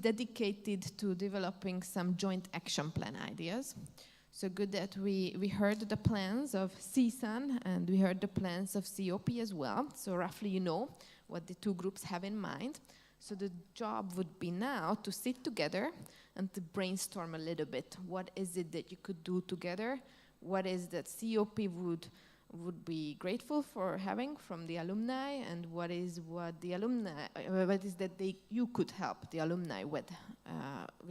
Dedicated to developing some joint action plan ideas. So good that we heard the plans of CSUN and we heard the plans of COP as well. So roughly you know what the two groups have in mind. So the job would be now to sit together and to brainstorm a little bit. What is it that you could do together? What is that COP would be grateful for having from the alumni, and what is that you could help the alumni with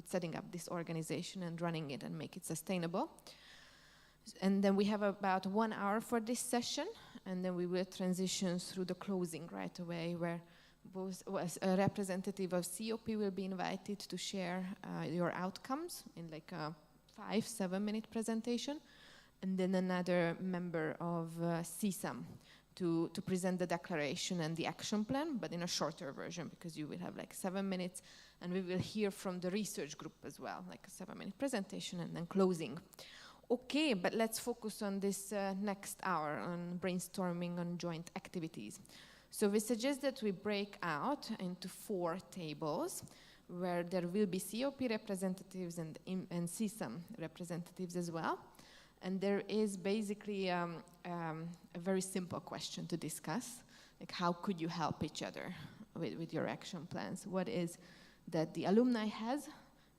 setting up this organization and running it and make it sustainable. And then we have about 1 hour for this session, and then we will transition through the closing right away, where both a representative of COP will be invited to share your outcomes in like a 5-7 minute presentation, and then another member of CSUM to present the declaration and the action plan, but in a shorter version, because you will have like 7 minutes, and we will hear from the research group as well, like a 7 minute presentation and then closing. Okay, but let's focus on this next hour on brainstorming on joint activities. So we suggest that we break out into 4 tables, where there will be COP representatives and CSUM representatives as well. And there is basically a very simple question to discuss, like how could you help each other with your action plans? What is that the alumni has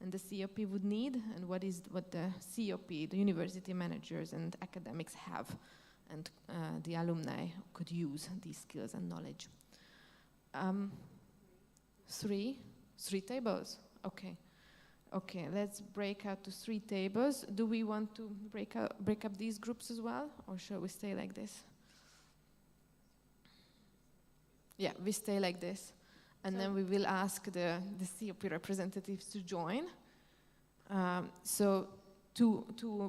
and the COP would need, and what the COP, the university managers and academics have, and the alumni could use these skills and knowledge. 3 tables? Okay, let's break out to 3 tables. Do we want to break up these groups as well, or shall we stay like this? Yeah, we stay like this. And then we will ask the COP representatives to join. So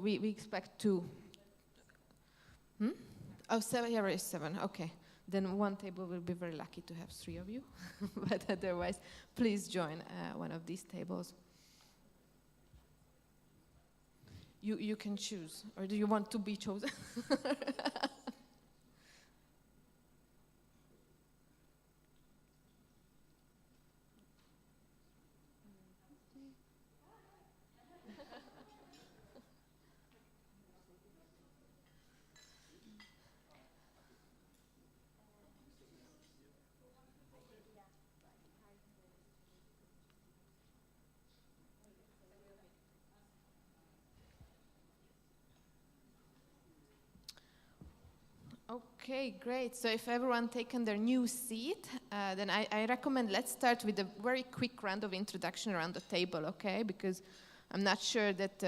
we expect 2. Oh, 7, here is 7, okay. Then 1 table will be very lucky to have 3 of you. But otherwise, please join one of these tables. You can choose, or do you want to be chosen? Okay, great. So if everyone taken their new seat, then I recommend let's start with a very quick round of introduction around the table, okay? Because I'm not sure that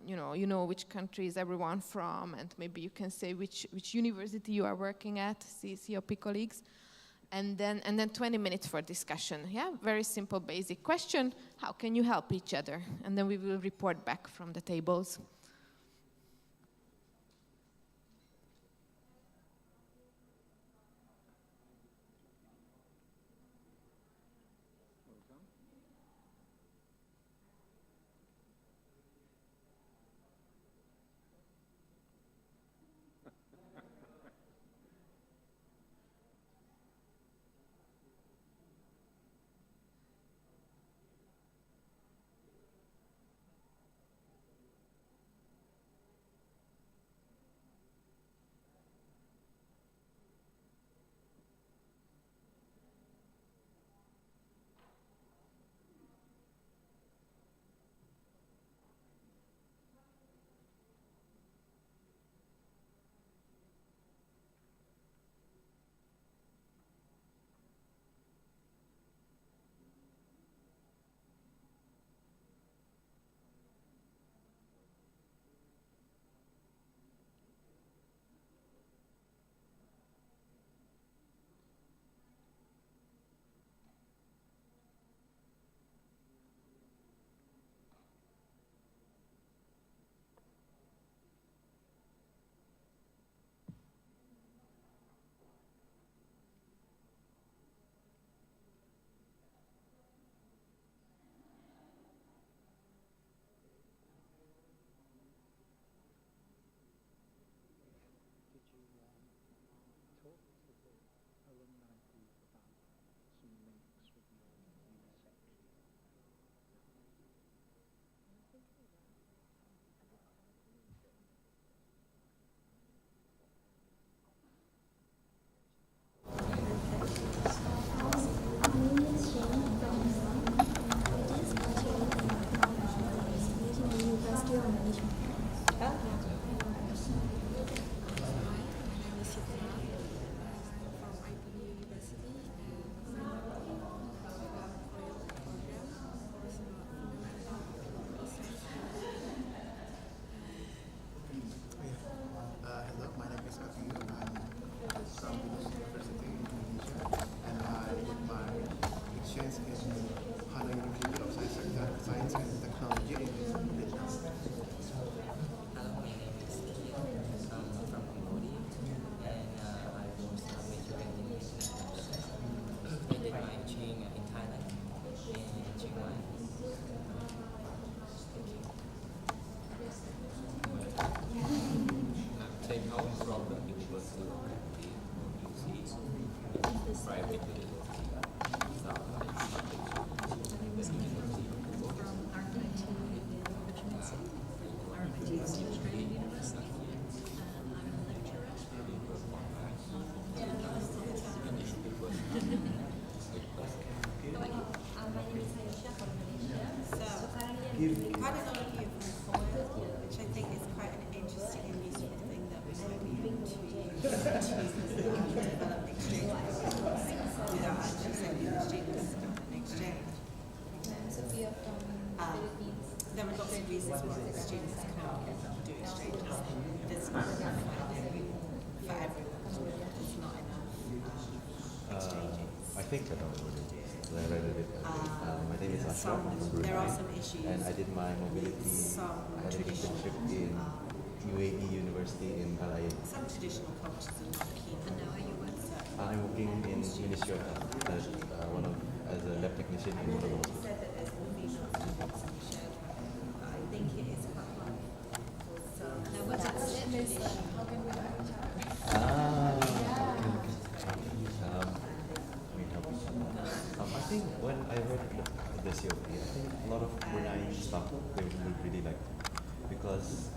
you know which country is everyone from, and maybe you can say which university you are working at, COP colleagues, and then 20 minutes for discussion. Yeah, very simple, basic question: how can you help each other? And then we will report back from the tables. students can't do exchanges. There's not enough for everyone. There's not enough exchanges. I think I know what it is. I read it. My name is Ashraf from Brunei. There are some issues. And I did my mobility. I had an internship in UAE University in LA. Some traditional cultures are not keen. And now are you working? I'm working in Ministry of Health as as a lab technician in one of the hospitals. Said that there's more female students in the shared home, but I think it is quite hard. So now what's How can we help each other? I think when I read the COP, I think a lot of Brunei staff they would really like it because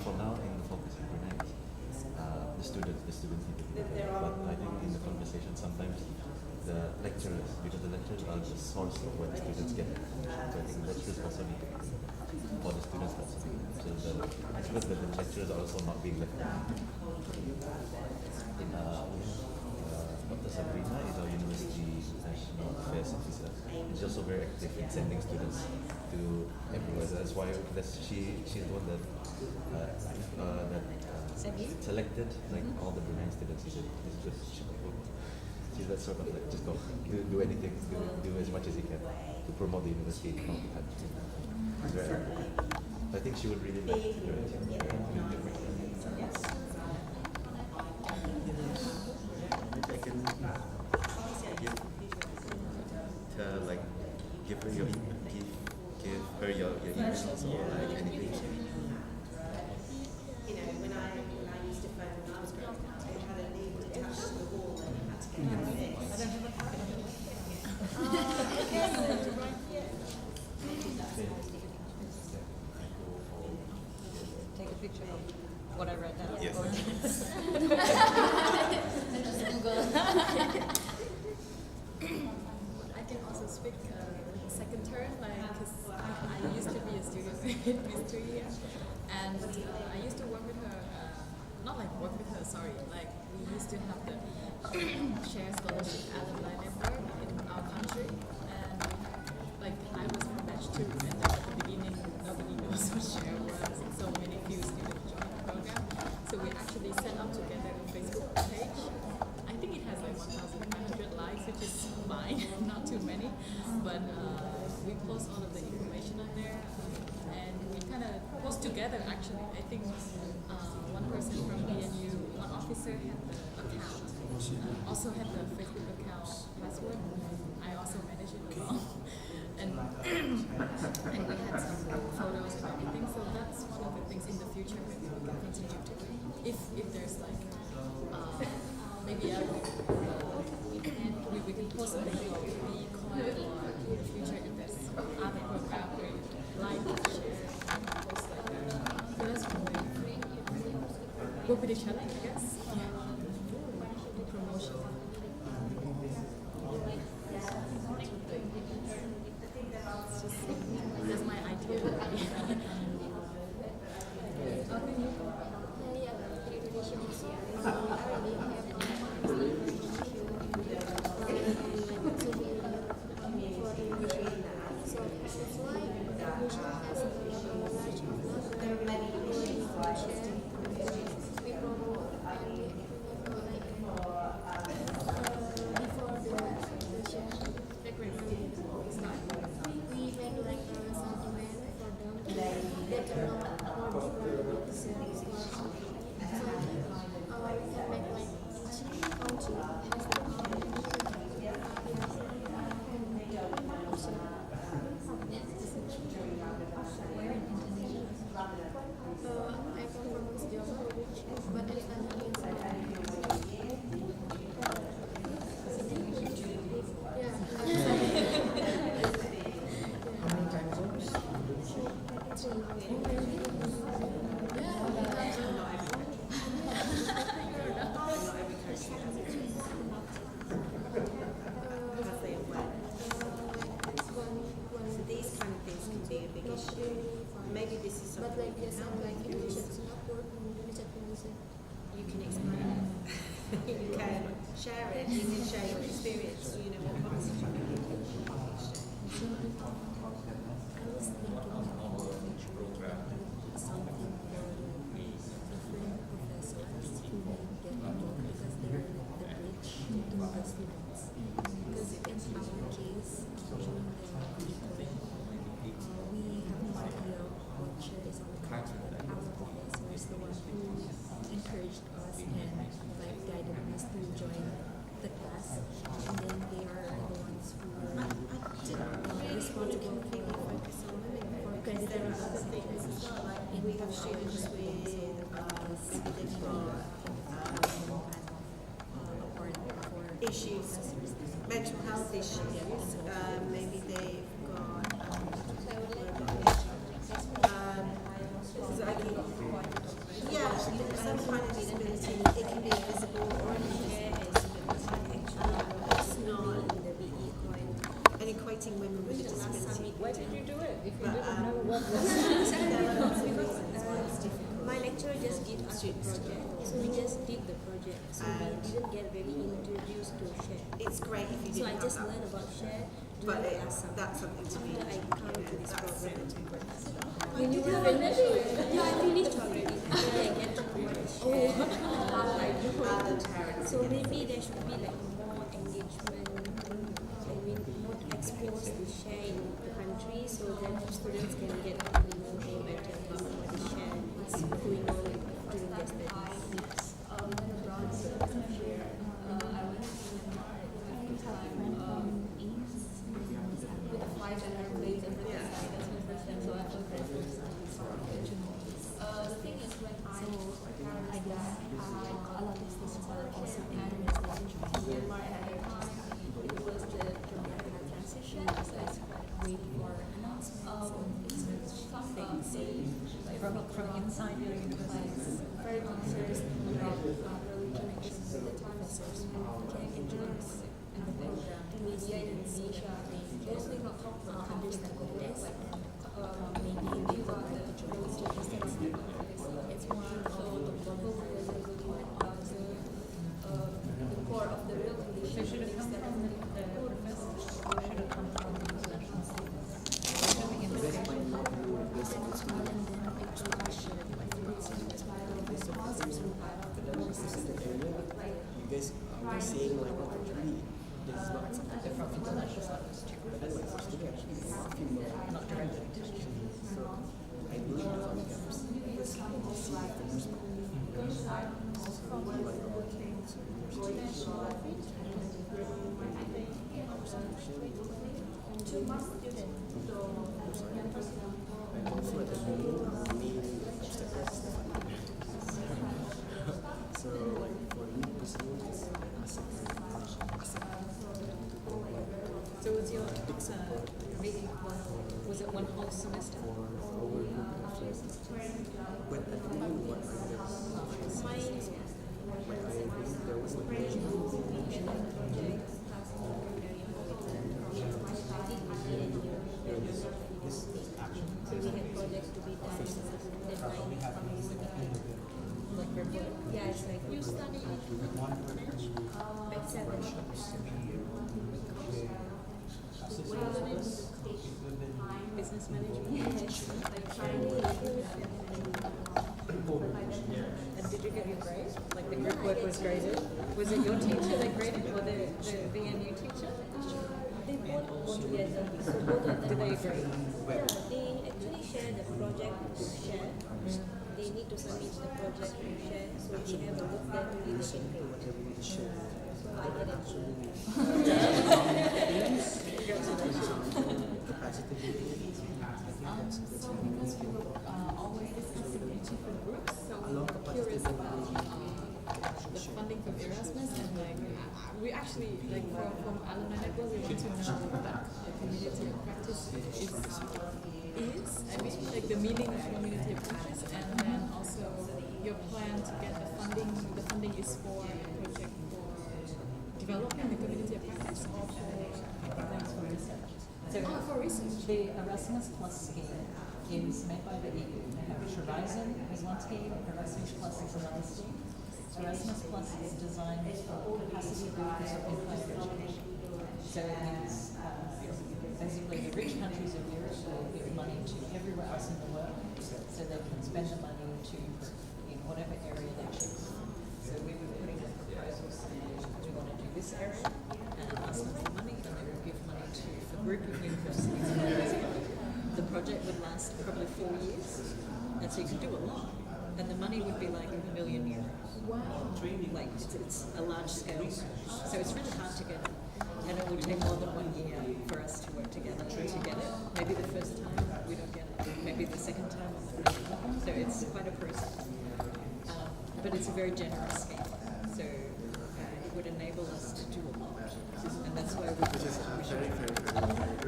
for now in the focus in Brunei is the students need to be there. But I think in the conversation sometimes the lecturers, because the lecturers are the source of what the students get. So I think lecturers also need to be for the students also. So I suppose that the lecturers are also not being left out. Dr. Sabrina is our University National Affairs Officer. She's also very active in sending students to everywhere. That's why she's the one that selected like all the Brunei students. She's that sort of like just go do anything, do as much as you can to promote the university in the country. She's very active. I think she would really like to do it. Give her your emails or like anything. You know, when I used to phone when I was growing up, I had a lead attached to the wall and you had to get it fixed. I don't have a copy. Take a picture of what I read down. Yes. I can also speak second turn, because I used to be a student in history here, and I used to work with her, not like work with her, sorry, like we used to have the Share Scholarship Alumni Network in our country, and like I was from batch 2, and like, at the beginning nobody knows what Share was, and so few students joined the program, so we actually set up together a Facebook page. I think it has like 1,500 likes, which is fine, not too many, but we post all of the information on there, and we kind of post together actually. I think one person from BNU, one officer had the account, also had the Facebook account password. I also managed it as well. And we had some photos and everything, so that's one of the things in the future maybe we can continue to do. If there's like, maybe we can post a maybe or in the future if there's other program where you like, share, post like that. So that's one way. Work with each other, I guess. Promotion. That's my idea. we have students with maybe they've got issues, mental health issues, maybe they've got yeah, some kind of disability. It can be invisible or invisible. It's not and equating women with a disability. Why did you do it? If you But, didn't know what my lecturer just gave us the project, so we just did the project. So we didn't get really introduced to share. It's great if you So didn't I have just that. learned about share But during the last summer. that's something to be. I come to this That's program. something to be. When you were finished? Yeah, I finished already. I get to know what share. So maybe there should be like more engagement. I mean, more exposed to share in the country, so that students can get to know better about what the share is going on during their studies. From inside your university. Very concerned about early connections with the professors who can introduce the program to media in Indonesia. Mostly not understand the desk. Maybe they got the statistics. It's more about the core of the real condition. They should have come from the professors. They should have come from the international students. You guys are saying like really this is not something They're from international students. and like for students Not directed. so I believe the fund gaps because you see the most so like for me personally it's So was your reading was it one whole semester? but I think what I guess Mine there was like so we had projects to be done, deadline like report. Yeah, it's like you study back 7. Business management. And did you get your grade? Like the group work was graded? Was it your teacher that graded or the VNU teacher? They both go together. So both of them. Did they agree? Yeah, they actually share the project to share. They need to submit the project to share, so we have a look there to be the grade. So I get it. So because we were always discussing in different groups, so we're curious about the funding from Erasmus and like we actually like from Alumni Network we want to know what the community of practice is. I mean like the meaning of community of practice and then also your plan to get the funding. The funding is for a project for developing the community of practice or for research. So For research. the Erasmus Plus scheme is made by the EU. They have Horizon is one scheme, Erasmus Plus is another scheme. Erasmus Plus is designed for capacity builders in higher education. So it means basically the rich countries of Europe will give money to everywhere else in the world so they can spend the money to in whatever area they choose. So we were putting a proposal saying we want to do this area and ask them for money and they will give money to a group of universities. The project would last probably 4 years and so you can do a lot. And the money would be like €1 million. Wow. Like it's a large scale. So it's really hard to get it. And it would take more than 1 year for us to work together to get it. Maybe the first time we don't get it. Maybe the second time or the third time. So it's quite a process. But it's a very generous scheme. So it would enable us to do a lot. And that's why we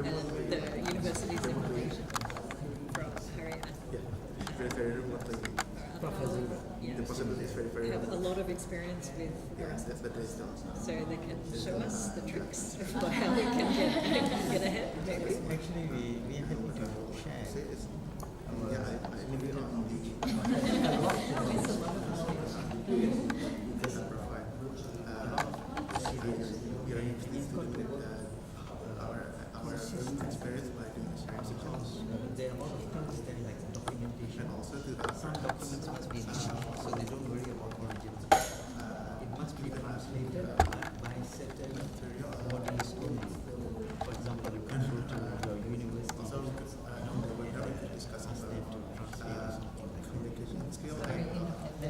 and the university's invitation from Haryana. Very remotely. The possibility is very Have a lot of experience with that's the best. so they can show us the tricks for how we can get ahead, maybe. Actually, we are happy to share. I live it on the this number 5. We are pleased with our experience by doing sharing calls. There are a lot of things that like documentation. And also to Some documents must be issued, so they don't worry about origins. It must be translated by certain bodies only. For example, you can go to your university. also we're going to discuss communication skills. And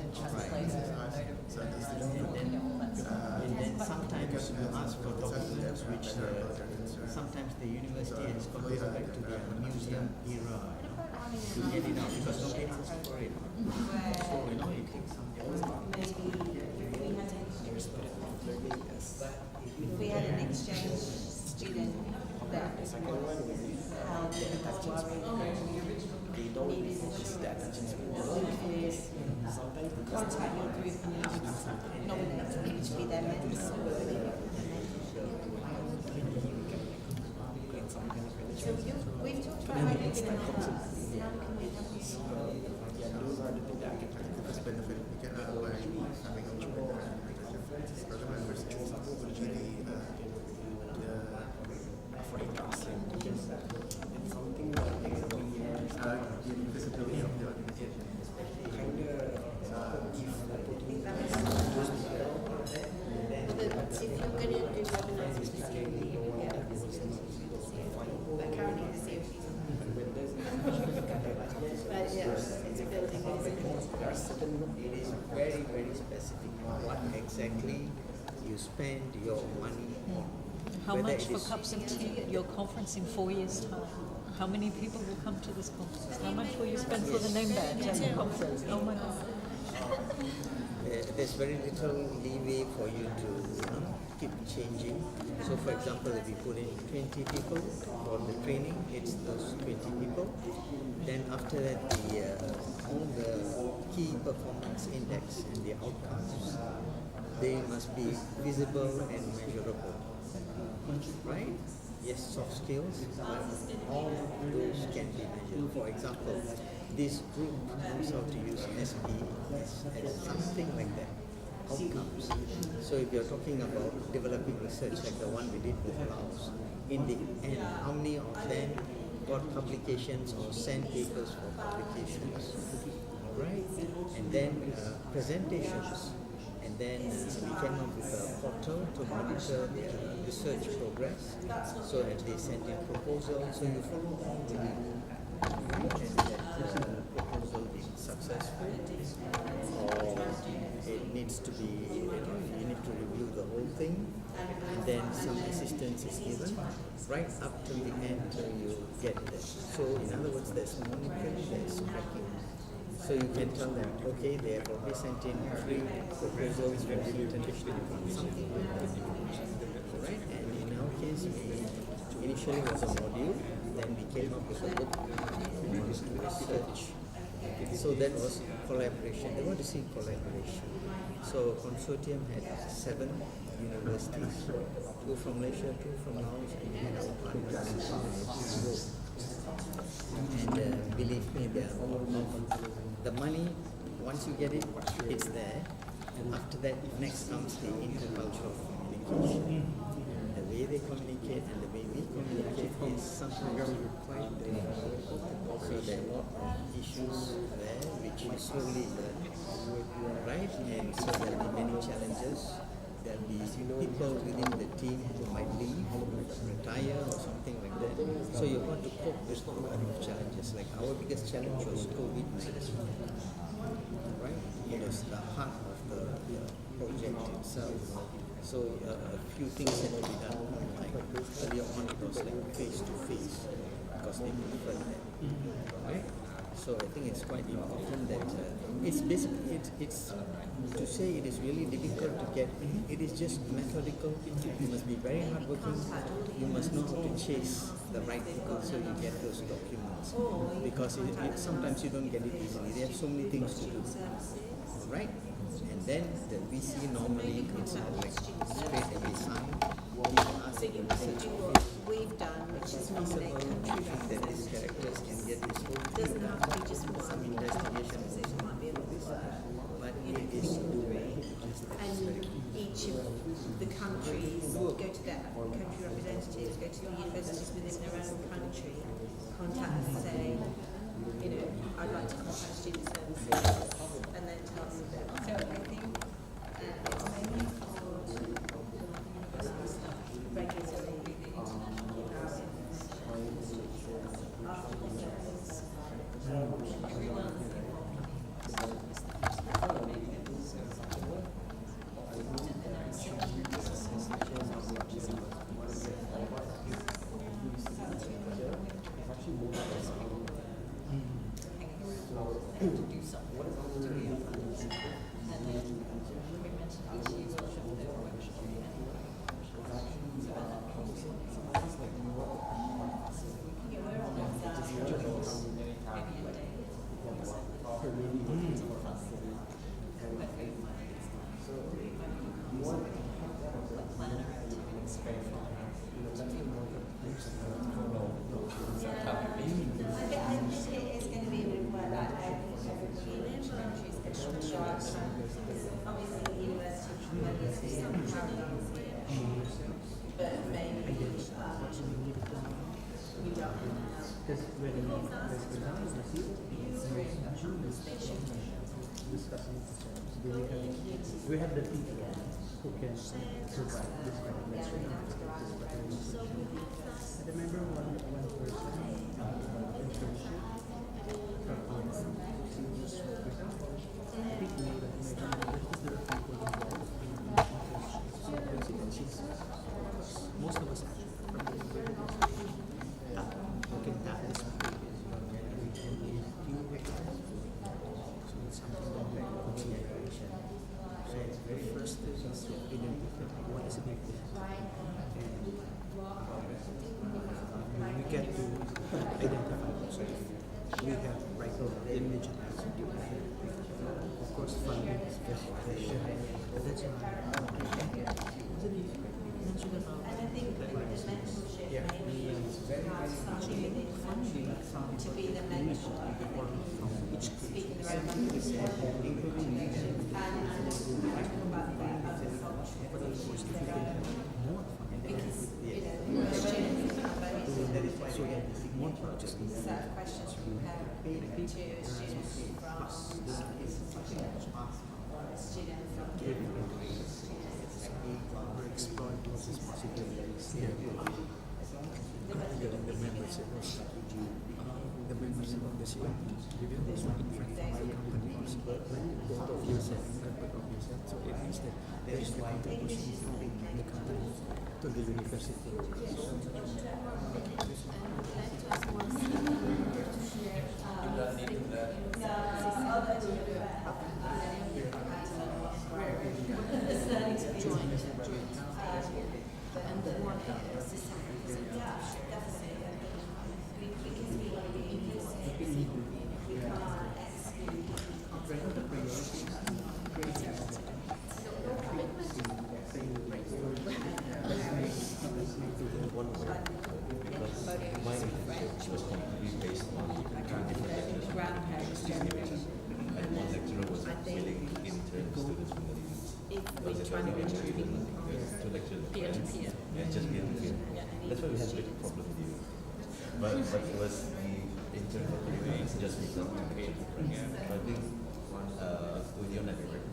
then sometimes you ask for documents which sometimes the university has got to go back to their museum era to get it out because nobody asks for it. So it takes some time. If we had an exchange student that held the They don't need that contact your group and nominate each be their mentor. So we've talked about how you can enhance. How can we enhance? those are the things that can practice benefit we get by having a program versus the forecasting. It's something that gives visibility of the organization. If you're going to do webinars, which is going to be but currently the CFPs but yeah, it's a building. There are certain, it is very, very specific what exactly you spend your money on. How Whether much it for is- cups of tea at your conference in 4 years' time? How many people will come to this conference? How much will you spend for the name badge at the conference? Oh my God. There's very little leeway for you to keep changing. So for example, if we put in 20 people for the training, it's those 20 people. Then after that, all the key performance index and the outcomes, they must be visible and measurable. Right? Yes, soft skills, but all those can be measured. For example, this group knows how to use SP as something like that, outcomes. So if you're talking about developing research like the one we did with Laos, in the end, how many of them got publications or sent papers for publications, right? And then presentations. And then we came up with a portal to monitor the research progress. So if they send in proposals, so you follow all the and that proposal being successful, or it needs to be, you need to review the whole thing, and then some assistance is given, right up to the end till you get there. So in other words, there's monitoring, there's tracking. So you can tell them, okay, they have already sent in 3 proposals for international something like that. Right? And in our case, we initially was a module, then we came up with a book on research. So that was collaboration. They want to see collaboration. So consortium had 7 universities, 2 from Malaysia, 2 from Laos, and we had our partners. And believe me, they are all of the money. Once you get it, it's there. And after that, next comes the intercultural communication. The way they communicate and the way we communicate is sometimes quite different. So there are a lot of issues there which you slowly learn, right? And so there will be many challenges. There will be people within the team who might leave, retire or something like that. So you've got to cope with a lot of challenges. Like our biggest challenge was COVID-19, right? It was the heart of the project itself. So a few things had to be done online. Earlier on it was like face to face because they preferred that, right? So I think it's quite important that it's basically it's to say it is really difficult to get. It is just methodical. You must be very hardworking. You must know how to chase the right people so you get those documents. Because sometimes you don't get it easily. There are so many things to do, right? And then the VC normally it's not like straight away signed. You can ask So you can do what we've done, which is nominate country that these characters can get this whole thing doesn't have to be just one. some investigation. It might be a lot more. But it is And each of the countries go to their country representatives, go to the universities within their own country, contact and say, you know, I'd like to contact student services, and then tell them a bit. So I think it's mainly for university stuff, regulatory, we have the people who can provide this kind of lecture. I remember one person internship most of us looking at this first is to identify what is a big difference. And we get to identify also we have right now the image of of course funding is very but that's not And I think the mentorship maybe something within funding to be the mentor speaking their own language and talk about their other culture because you know the students are very one project set of questions from parents to a student from we're exploring those possibilities the members of this the members of this event this one in front of my company both of you said so it means that there is the contribution from the company to the university. That's why we had a bit of problem with you. But it was the intern for 3 weeks just because of the lecture. So I think with your network,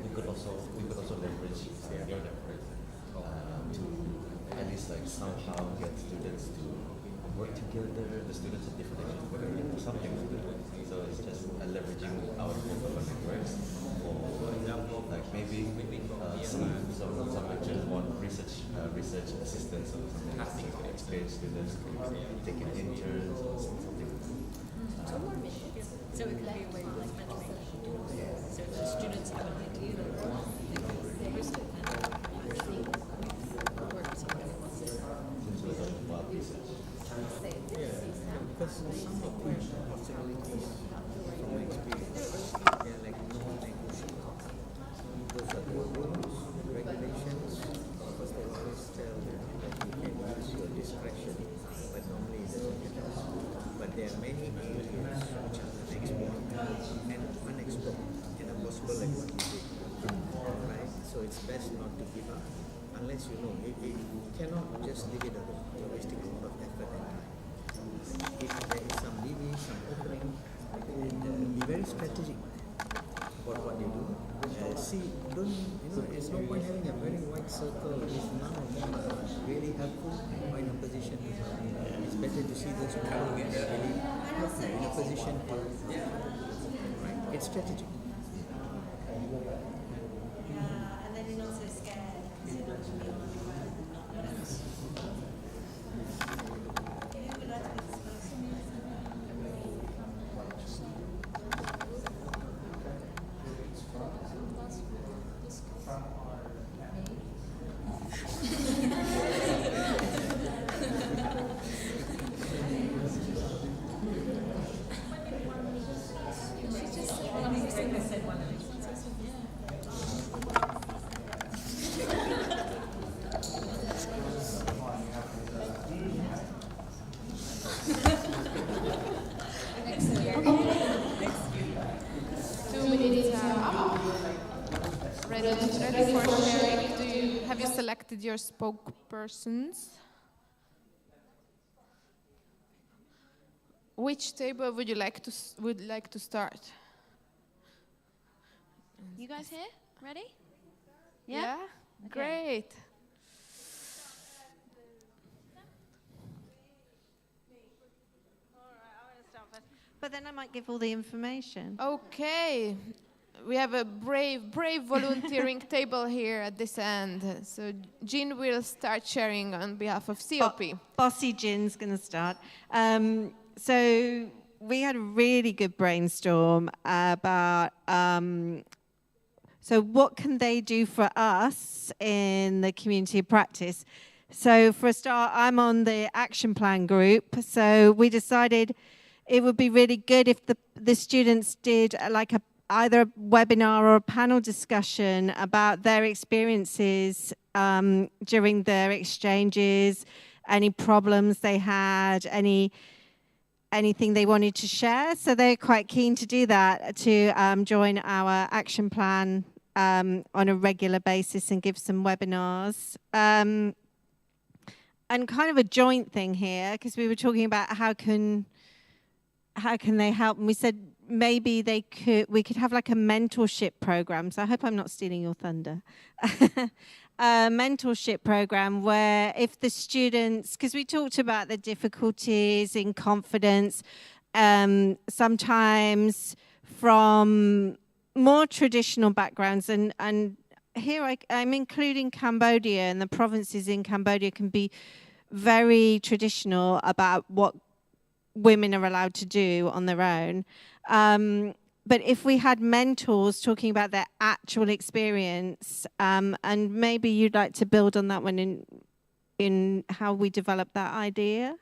we could also leverage your network to at least like somehow get students to work together. The students are different actually, but they're something to do. So it's just leveraging our local networks. For example, like maybe some lecturers want research assistants or something. Experienced students taking interns or something. So it could be a way of mentoring. So the students have an idea of what they can use it and actually work with somebody else. Since we're talking about research. Because some of the possibilities from my experience, they're like non-negotiable. Those are the rules, regulations. Of course, they always tell you that you can use your discretion, but normally it doesn't happen. But there are many areas which are unexplored and unexplored and are possible like what you did. Right? So it's best not to give up unless you know. You cannot just leave it alone. You're wasting a lot of effort and time. If there is some leeway, some opening, and be very strategic about what you do. There's no point having a very wide circle if none of them are really helpful or in a position to help. It's better to see those people who are really in a position to right? It's strategic. And then you're not so scared because you're not going to be on your own and not know. Who would like to be this person? Ready for sharing. Have you selected your spokespersons? Which table would you like to start? You guys here? Ready? Yeah? Okay. Great. But then I might give all the information. Okay. We have a brave volunteering table here at this end. So Jean will start sharing on behalf of COP. Bossy Jin's going to start. So we had a really good brainstorm about so what can they do for us in the community of practice. So for a start, I'm on the action plan group. So we decided it would be really good if the students did either a webinar or a panel discussion about their experiences during their exchanges, any problems they had, anything they wanted to share. So they're quite keen to do that, to join our action plan on a regular basis and give some webinars. And kind of a joint thing here, because we were talking about how can they help, and we said maybe we could have like a mentorship program. So I hope I'm not stealing your thunder. A mentorship program where if the students, because we talked about the difficulties in confidence, sometimes from more traditional backgrounds, and here I'm including Cambodia, and the provinces in Cambodia can be very traditional about what women are allowed to do on their own. But if we had mentors talking about their actual experience, and maybe you'd like to build on that one in how we develop that idea.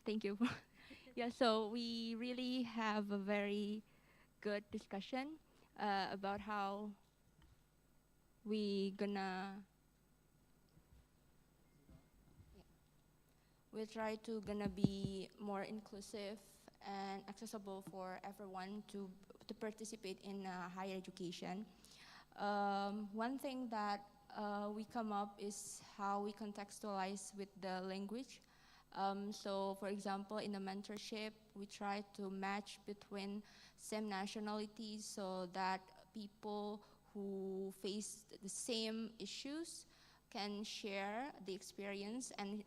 Thank you. Yeah, so we really have a very good discussion about how we try to be more inclusive and accessible for everyone to participate in higher education. One thing that we come up is how we contextualize with the language. So for example, in the mentorship, we try to match between same nationalities so that people who face the same issues can share the experience and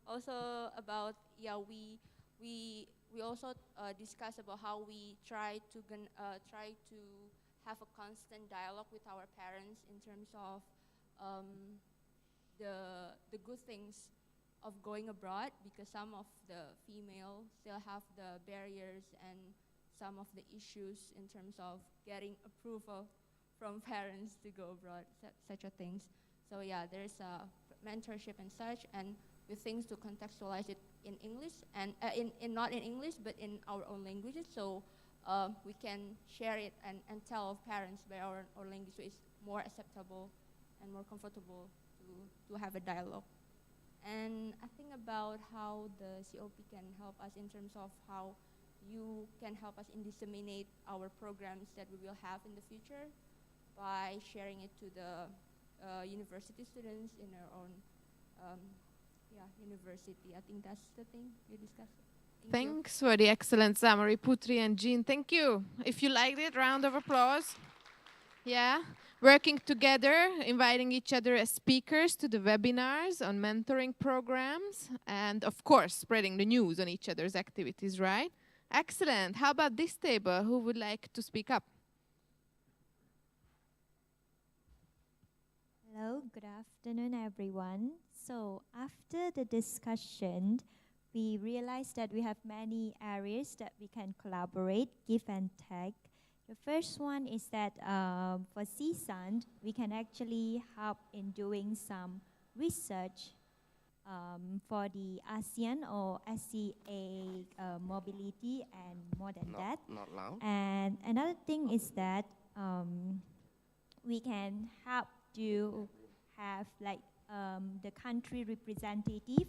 also about we also discuss about how we try to have a constant dialogue with our parents in terms of the good things of going abroad, because some of the female still have the barriers and some of the issues in terms of getting approval from parents to go abroad, such a things. So yeah, there's a mentorship and such, and with things to contextualize it in English and not in English but in our own languages, so we can share it and tell of parents by our language, so it's more acceptable and more comfortable to have a dialogue. And I think about how the COP can help us in terms of how you can help us in disseminate our programs that we will have in the future by sharing it to the university students in our own university. I think that's the thing we discussed. Thanks for the excellent summary, Putri and Jean. Thank you. If you liked it, round of applause. Yeah, working together, inviting each other as speakers to the webinars on mentoring programs, and of course, spreading the news on each other's activities, right? Excellent. How about this table? Who would like to speak up? Hello, good afternoon, everyone. So after the discussion, we realized that we have many areas that we can collaborate, give and take. The first one is that for CSUN, we can actually help in doing some research for the ASEAN or SCA mobility and more than that. Not loud. And another thing is that we can help to have like the country representative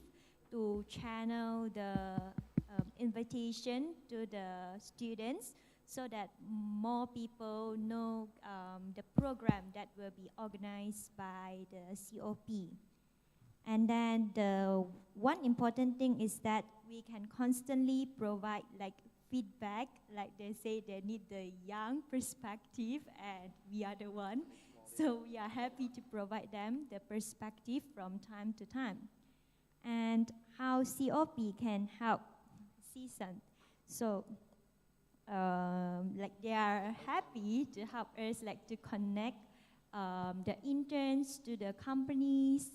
to channel the invitation to the students, so that more people know the program that will be organized by the COP. And then the one important thing is that we can constantly provide like feedback, like they say they need the young perspective and we are the one. So we are happy to provide them the perspective from time to time. And how COP can help CSUN. So like they are happy to help us like to connect the interns to the companies,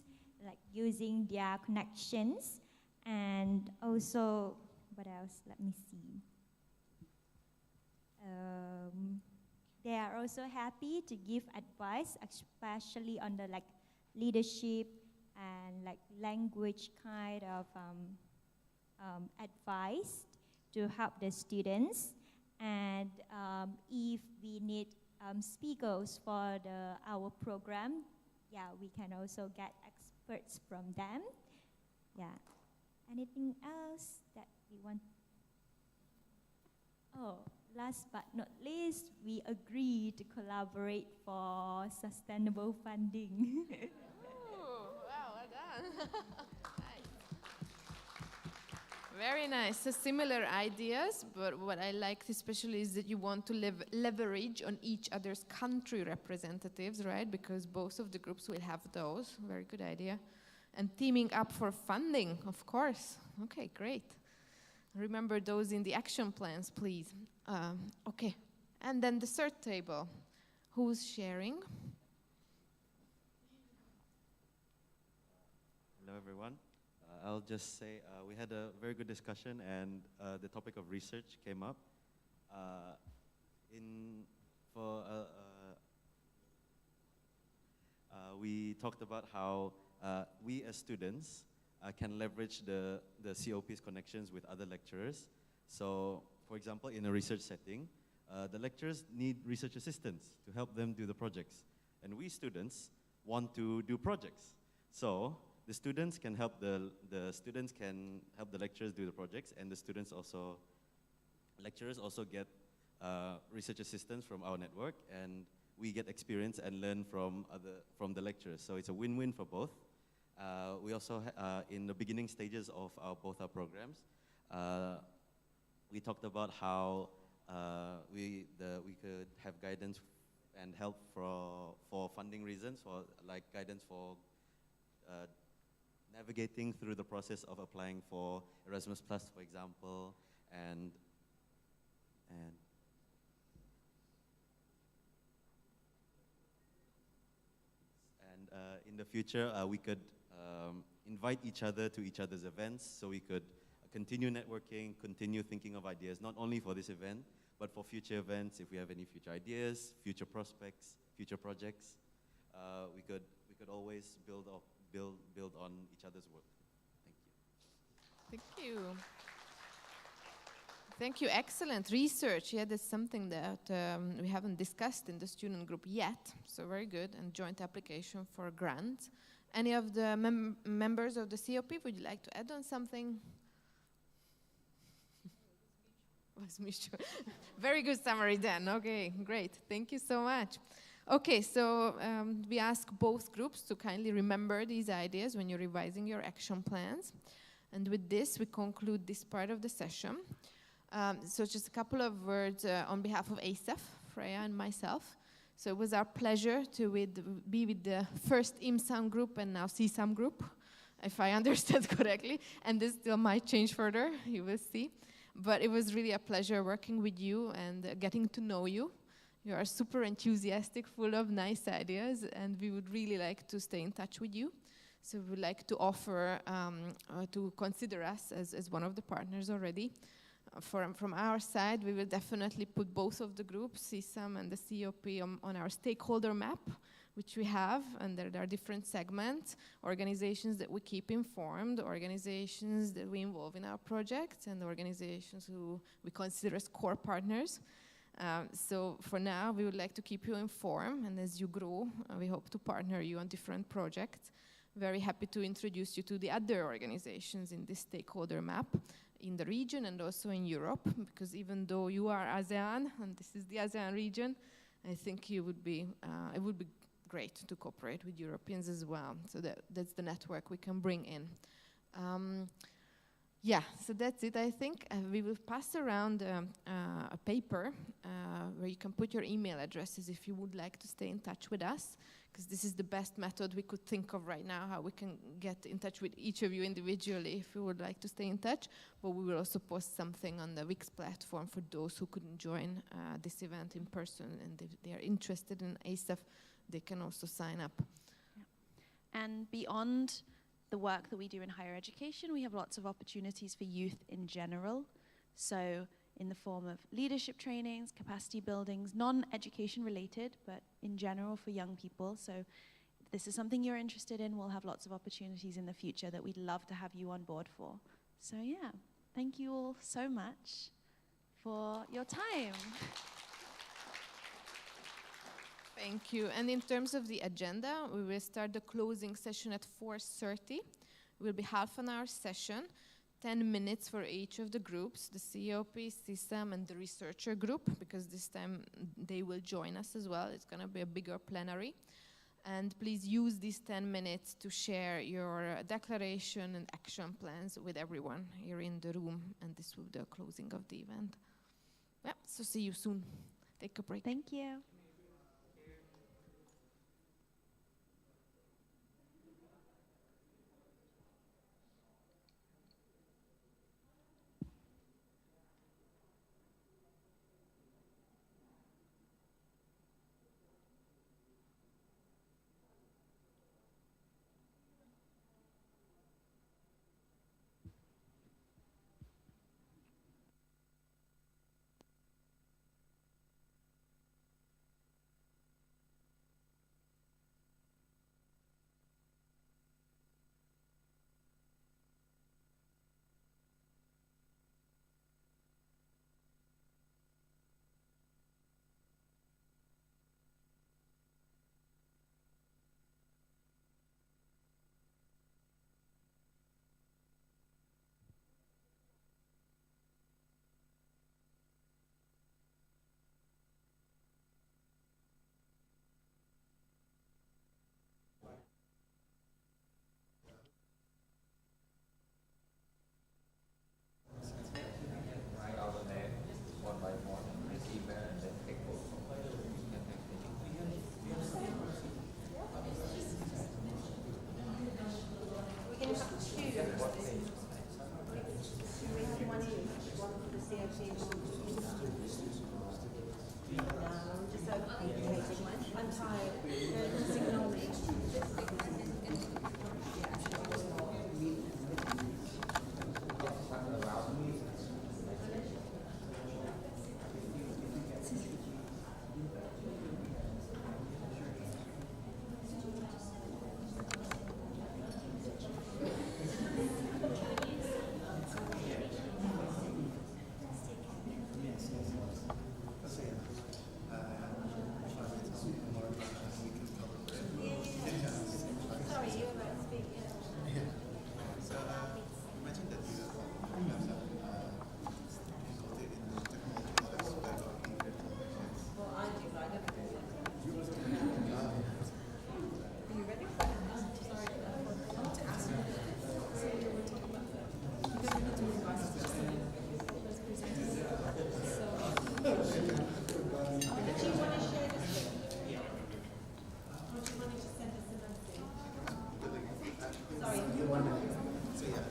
like using their connections. And also, what else? Let me see. They are also happy to give advice, especially on the like leadership and like language kind of advice to help the students. And if we need speakers for our program, yeah, we can also get experts from them. Yeah. Anything else that we want? Oh, last but not least, we agree to collaborate for sustainable funding. Oh, wow, well done. Very nice. So similar ideas, but what I liked especially is that you want to leverage on each other's country representatives, right? Because both of the groups will have those. Very good idea. And teaming up for funding, of course. Okay, great. Remember those in the action plans, please. Okay. And then the third table. Who's sharing? Hello, everyone. I'll just say we had a very good discussion, and the topic of research came up. We talked about how we as students can leverage the COP's connections with other lecturers. So, for example, in a research setting, the lecturers need research assistants to help them do the projects. And we students want to do projects. So the students can help the lecturers do the projects, and lecturers also get research assistants from our network, and we get experience and learn from the lecturers. So it's a win-win for both. We also, in the beginning stages of both our programs, we talked about how we could have guidance and help for funding reasons, for like guidance for navigating through the process of applying for Erasmus Plus, for example, and in the future, we could invite each other to each other's events, so we could continue networking, continue thinking of ideas, not only for this event, but for future events. If we have any future ideas, future prospects, future projects, we could always build on each other's work. Thank you. Thank you. Thank you. Excellent research. Yeah, that's something that we haven't discussed in the student group yet. So very good. And joint application for a grant. Any of the members of the COP, would you like to add on something? Was mutual. Very good summary then. Okay, great. Thank you so much. Okay, so we ask both groups to kindly remember these ideas when you're revising your action plans. And with this, we conclude this part of the session. So just a couple of words on behalf of ASAF, Freya and myself. So it was our pleasure to be with the first IMSAM group and now CSAM group, if I understood correctly. And this still might change further, you will see. But it was really a pleasure working with you and getting to know you. You are super enthusiastic, full of nice ideas, and we would really like to stay in touch with you. So we would like to offer to consider us as one of the partners already. From our side, we will definitely put both of the groups, CSAM and the COP, on our stakeholder map, which we have, and there are different segments, organizations that we keep informed, organizations that we involve in our projects, and organizations who we consider as core partners. So for now, we would like to keep you informed, and as you grow, we hope to partner you on different projects. Very happy to introduce you to the other organizations in this stakeholder map in the region and also in Europe, because even though you are ASEAN, and this is the ASEAN region, I think it would be great to cooperate with Europeans as well. So that's the network we can bring in. Yeah, so that's it, I think. We will pass around a paper where you can put your email addresses if you would like to stay in touch with us, because this is the best method we could think of right now, how we can get in touch with each of you individually if you would like to stay in touch. But we will also post something on the Wix platform for those who couldn't join this event in person, and if they are interested in ASAF, they can also sign up. Yeah. And beyond the work that we do in higher education, we have lots of opportunities for youth in general. So in the form of leadership trainings, capacity buildings, non-education related, but in general for young people. So if this is something you're interested in, we'll have lots of opportunities in the future that we'd love to have you on board for. So yeah, thank you all so much for your time. Thank you. And in terms of the agenda, we will start the closing session at 4:30. It will be half an hour session, 10 minutes for each of the groups, the COP, CSAM, and the researcher group, because this time they will join us as well. It's going to be a bigger plenary. And please use these 10 minutes to share your declaration and action plans with everyone here in the room. And this will be the closing of the event. Yeah, so see you soon. Take a break. Thank you. tired. Just ignore me. Sorry, you were about to speak. Yeah. So, you mentioned that you have some difficulty in the technological aspect of e-learning. Well, I do, but I don't do it. Are you ready? Sorry, I want to ask you. So we were talking about because we need to revise the presentation. So Do you want to share the screen? Or do you want to just send us another thing? Sorry. So yeah,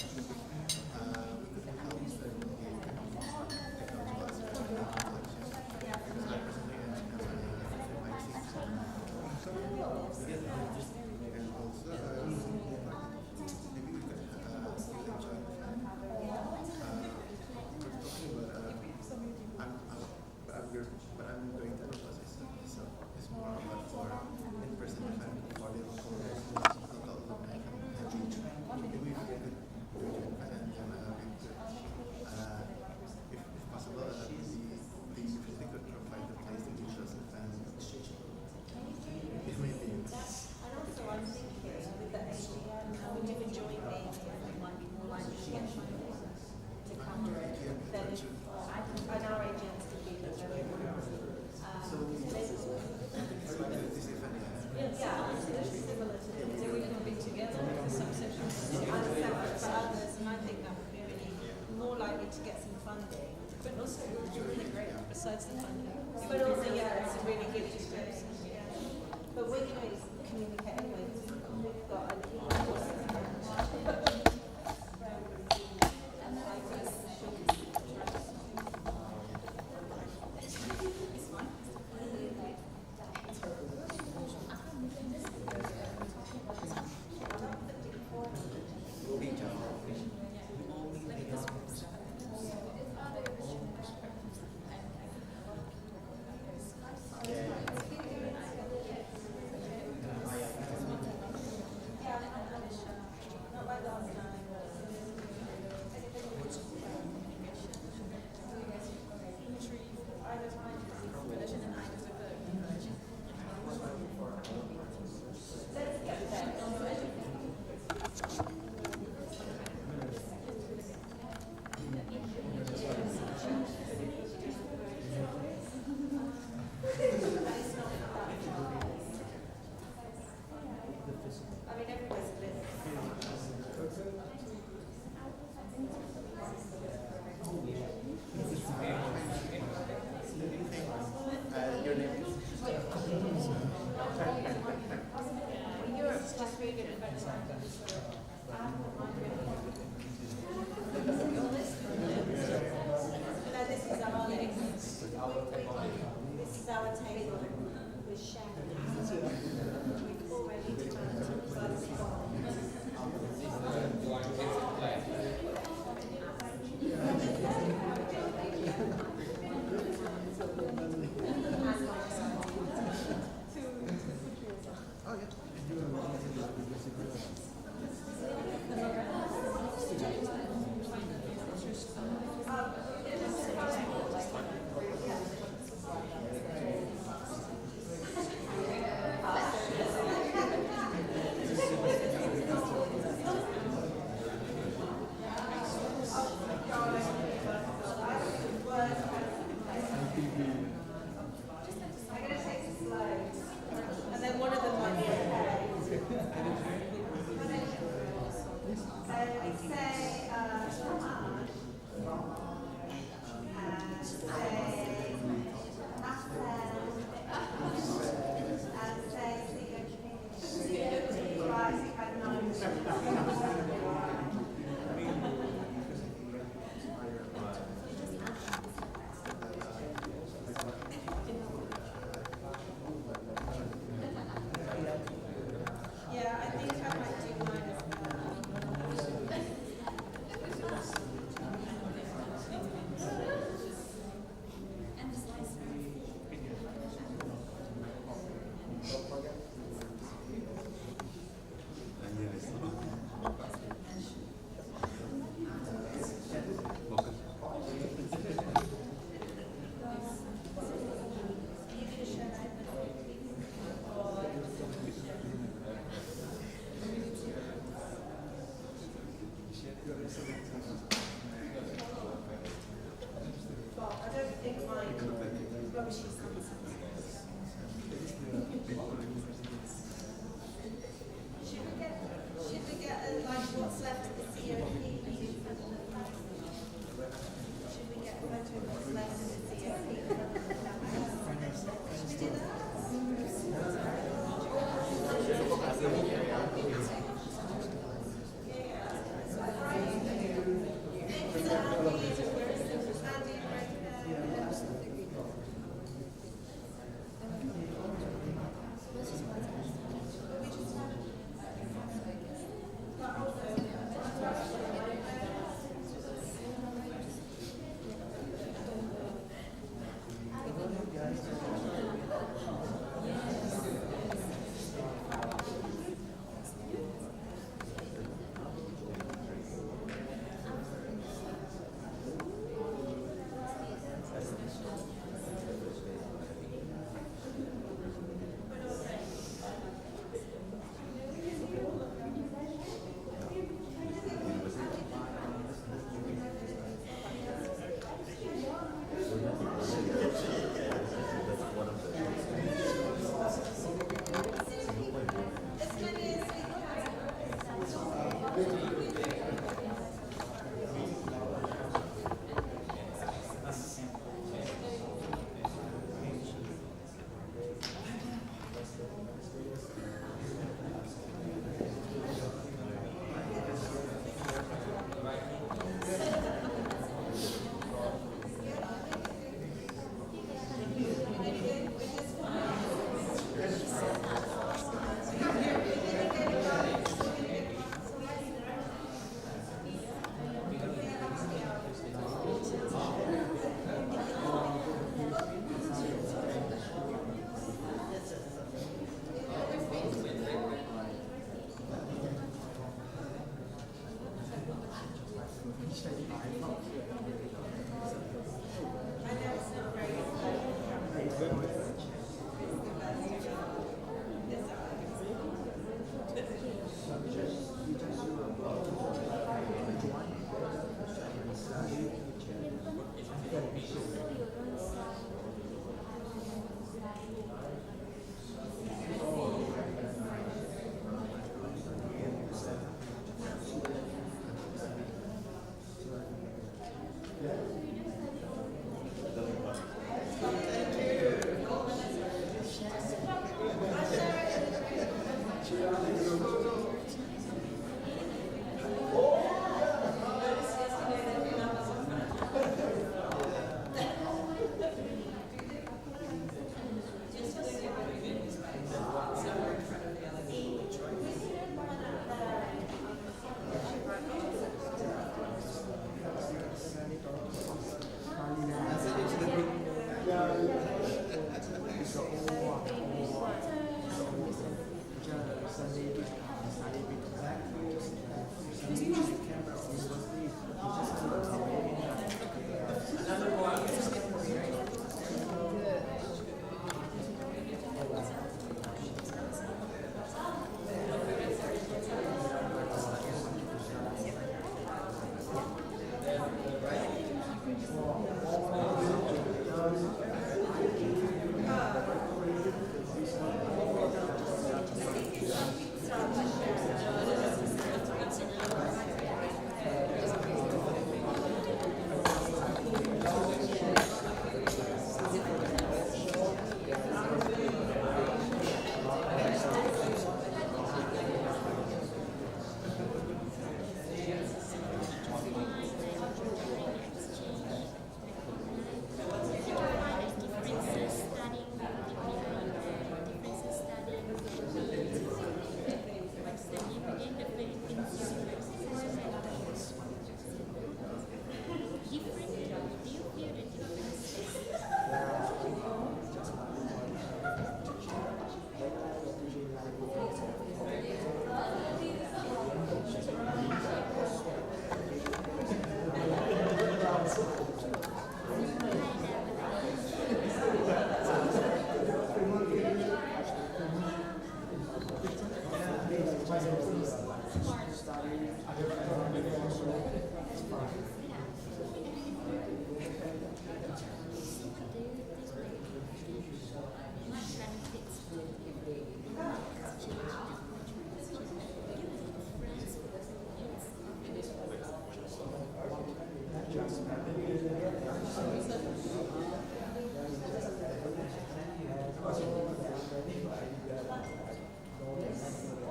we could help you study the technological aspect of collections. Because I personally am in my sixth and also maybe we could enjoy I'm going to propose this. So it's more about for in-person event for the local alumni and maybe we could do it and then we could, if possible, the university could provide the place to do those events. It may be. And also I'm thinking with the AGM, when you've enjoyed the AGM, it might be more likely to get funding to cover it than if, and our AGMs can be very yeah, it's similar to this. So we can be together for some sessions. And separate for others, and I think that would be really more likely to get some funding. But also, it's really great besides the funding. But also, yeah, it's a really good experience. Yeah. But we're going to communicate anyway, because we've got an email system.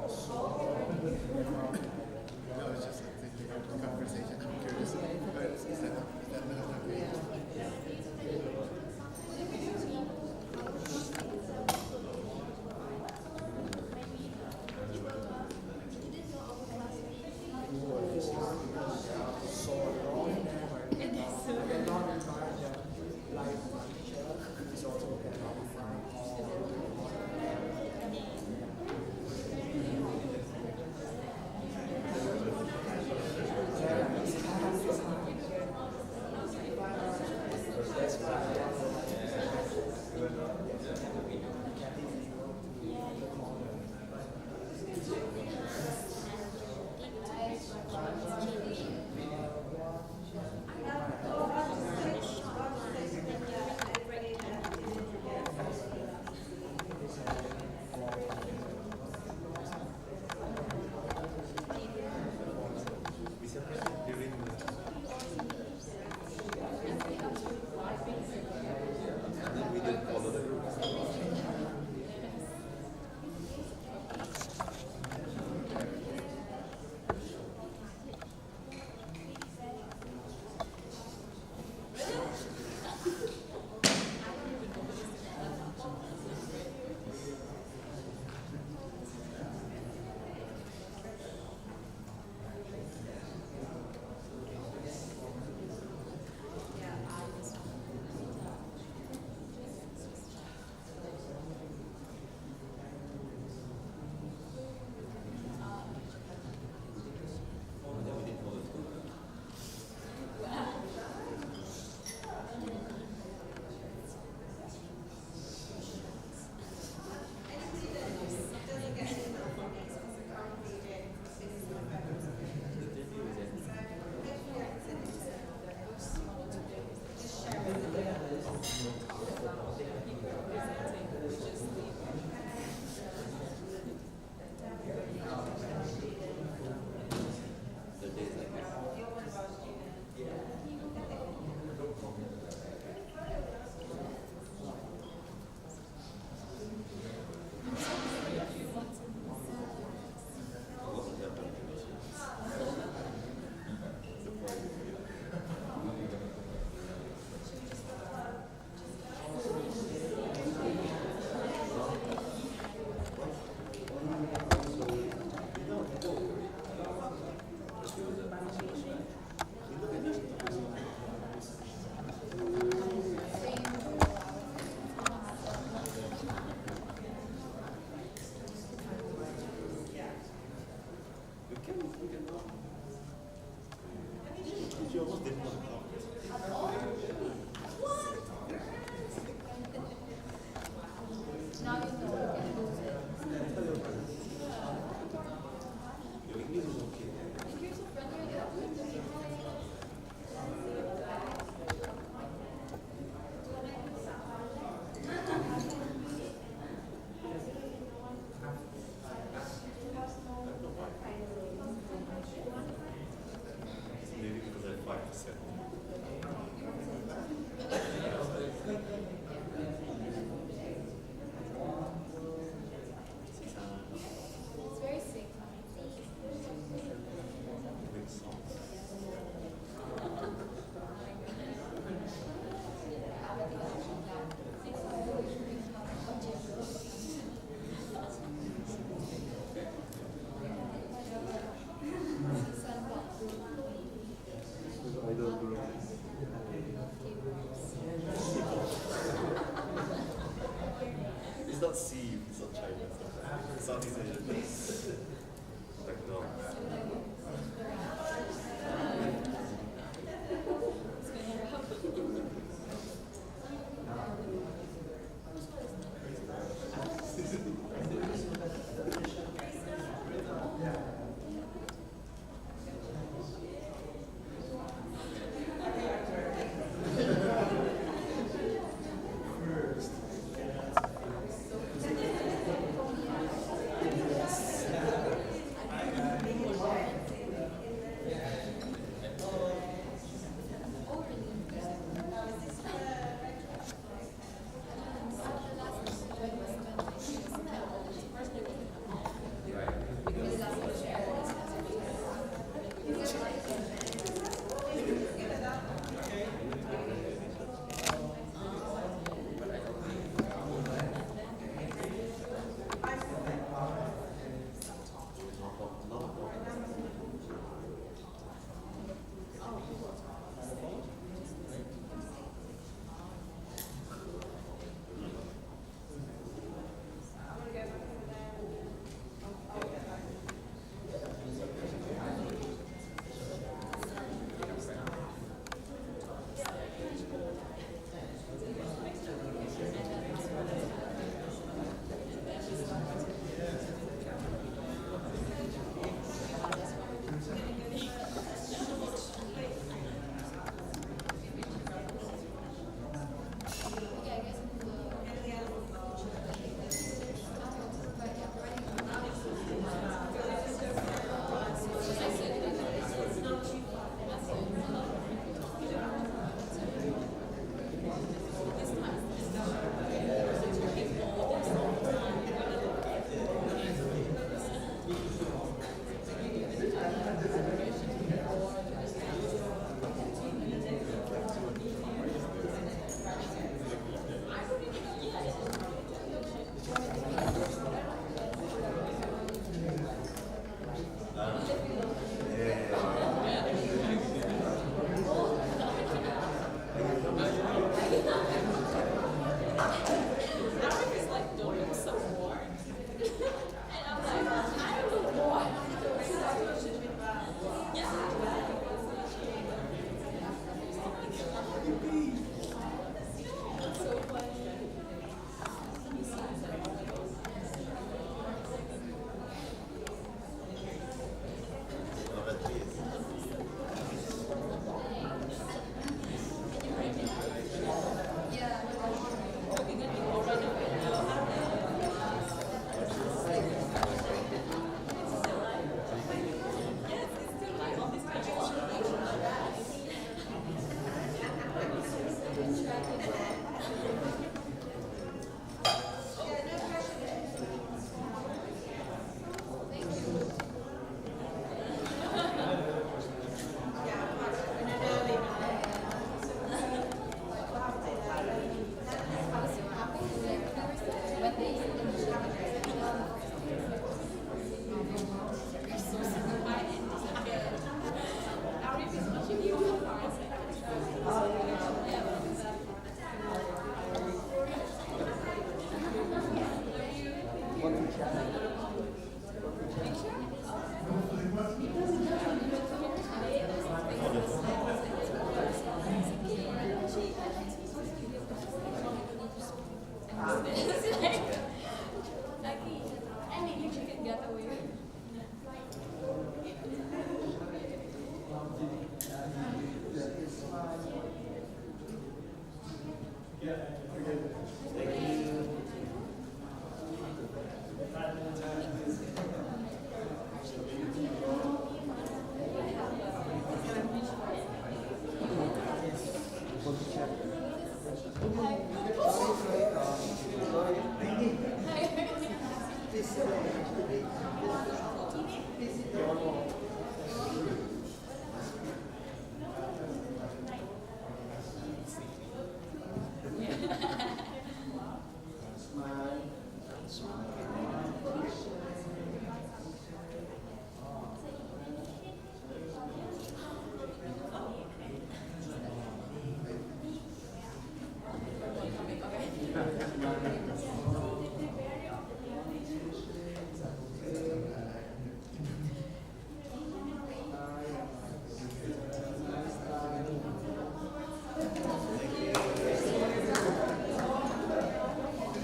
No, it's just thinking about the conversation. I'm curious. Is that not okay? It's not sea, it's not China. It's Southeast Asia. Like no.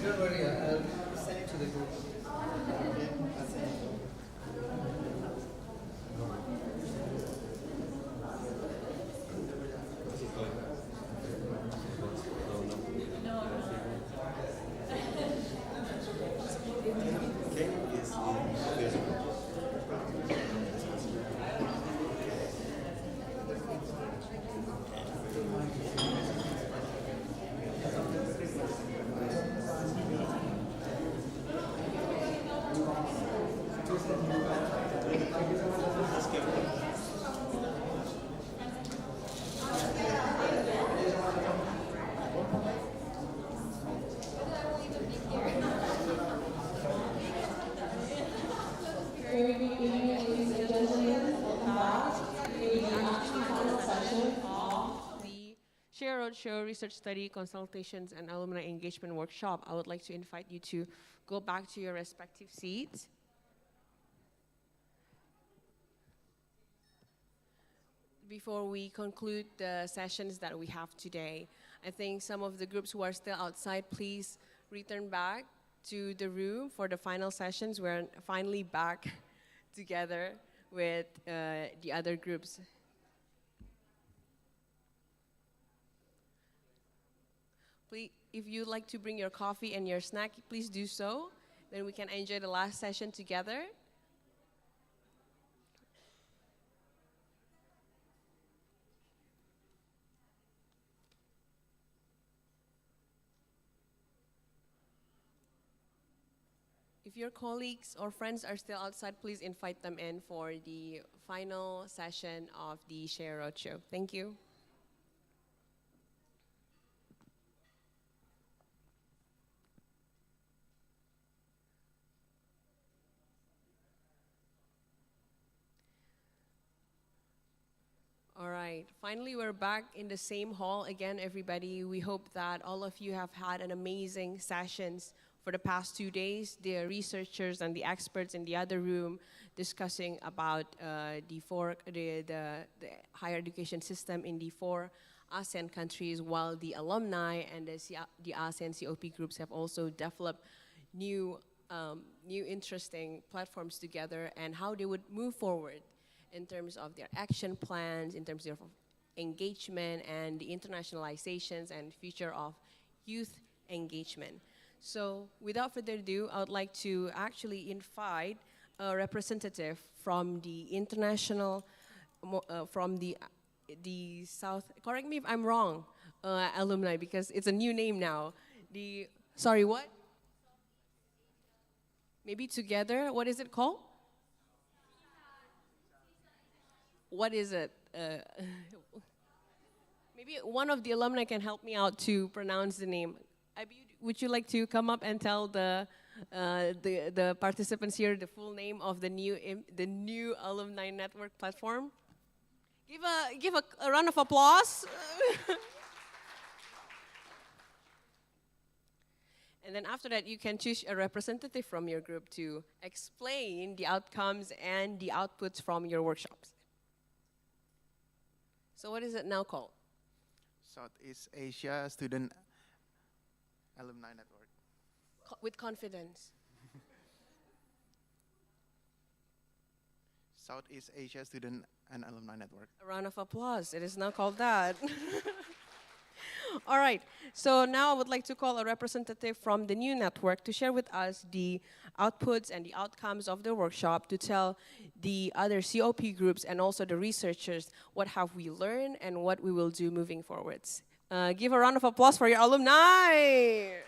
Don't worry, I'll send it to the group. Share Roadshow Research Study Consultations and Alumni Engagement Workshop. I would like to invite you to go back to your respective seats. Before we conclude the sessions that we have today, I think some of the groups who are still outside, please return back to the room for the final sessions. We're finally back together with the other groups. Please, if you'd like to bring your coffee and your snack, please do so. Then we can enjoy the last session together. If your colleagues or friends are still outside, please invite them in for the final session of the Share Roadshow. Thank you. All right, finally we're back in the same hall again, everybody. We hope that all of you have had an amazing sessions for the past 2 days. The researchers and the experts in the other room discussing about the higher education system in the 4 ASEAN countries, while the alumni and the ASEAN COP groups have also developed new interesting platforms together and how they would move forward in terms of their action plans, in terms of engagement and the internationalizations and future of youth engagement. So without further ado, I would like to actually invite a representative from the international, from the South, correct me if I'm wrong, alumni, because it's a new name now. Sorry, what? Maybe together, what is it called? What is it? Maybe one of the alumni can help me out to pronounce the name. Would you like to come up and tell the participants here the full name of the new alumni network platform? Give a round of applause. And then after that, you can choose a representative from your group to explain the outcomes and the outputs from your workshops. So what is it now called? Southeast Asia Student Alumni Network. With confidence. Southeast Asia Student and Alumni Network. A round of applause. It is now called that. All right. So now I would like to call a representative from the new network to share with us the outputs and the outcomes of the workshop, to tell the other COP groups and also the researchers what have we learned and what we will do moving forwards. Give a round of applause for your alumni.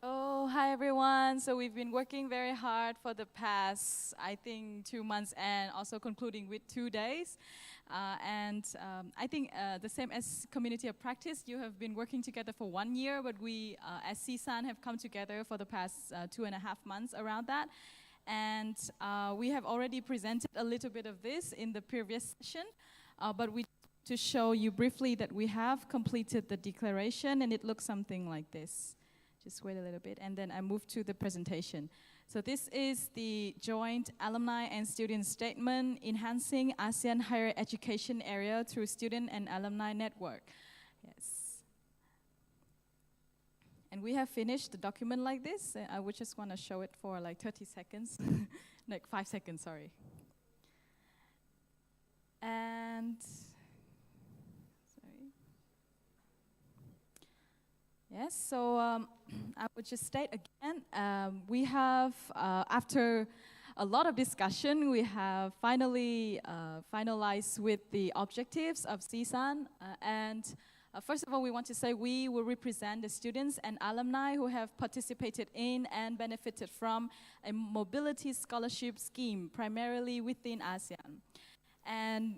So, hi everyone. So we've been working very hard for the past, I think, 2 months and also concluding with 2 days. I think the same as Community of Practice, you have been working together for 1 year, but we as CSUN have come together for the past 2.5 months around that. And we have already presented a little bit of this in the previous session, but to show you briefly that we have completed the declaration, and it looks something like this. Just wait a little bit, and then I move to the presentation. So this is the joint alumni and student statement, enhancing ASEAN higher education area through student and alumni network. Yes. And we have finished the document like this. I would just want to show it for like 30 seconds, like 5 seconds, sorry. And yes, so I would just state again, we have, after a lot of discussion, we have finally finalized with the objectives of CSUN. First of all, we want to say we will represent the students and alumni who have participated in and benefited from a mobility scholarship scheme, primarily within ASEAN. And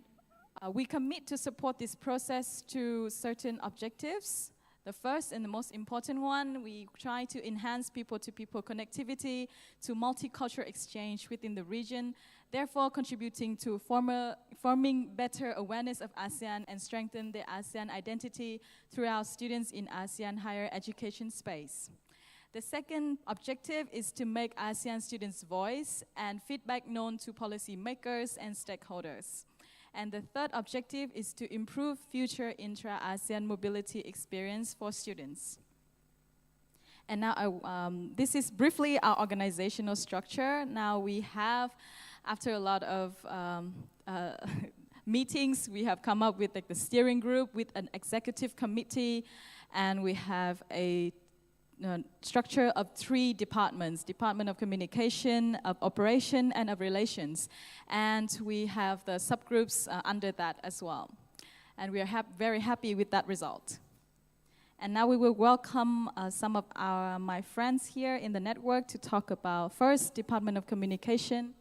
we commit to support this process to certain objectives. The first and the most important one, we try to enhance people-to-people connectivity, to multicultural exchange within the region, therefore contributing to forming better awareness of ASEAN and strengthen the ASEAN identity throughout students in ASEAN higher education space. The second objective is to make ASEAN students' voice and feedback known to policymakers and stakeholders. And the third objective is to improve future intra-ASEAN mobility experience for students. And now, this is briefly our organizational structure. Now we have, after a lot of meetings, we have come up with like the steering group with an executive committee, and we have a structure of 3 departments: Department of Communication, of Operation, and of Relations. And we have the subgroups under that as well. And we are very happy with that result. And now we will welcome some of my friends here in the network to talk about first, Department of Communication.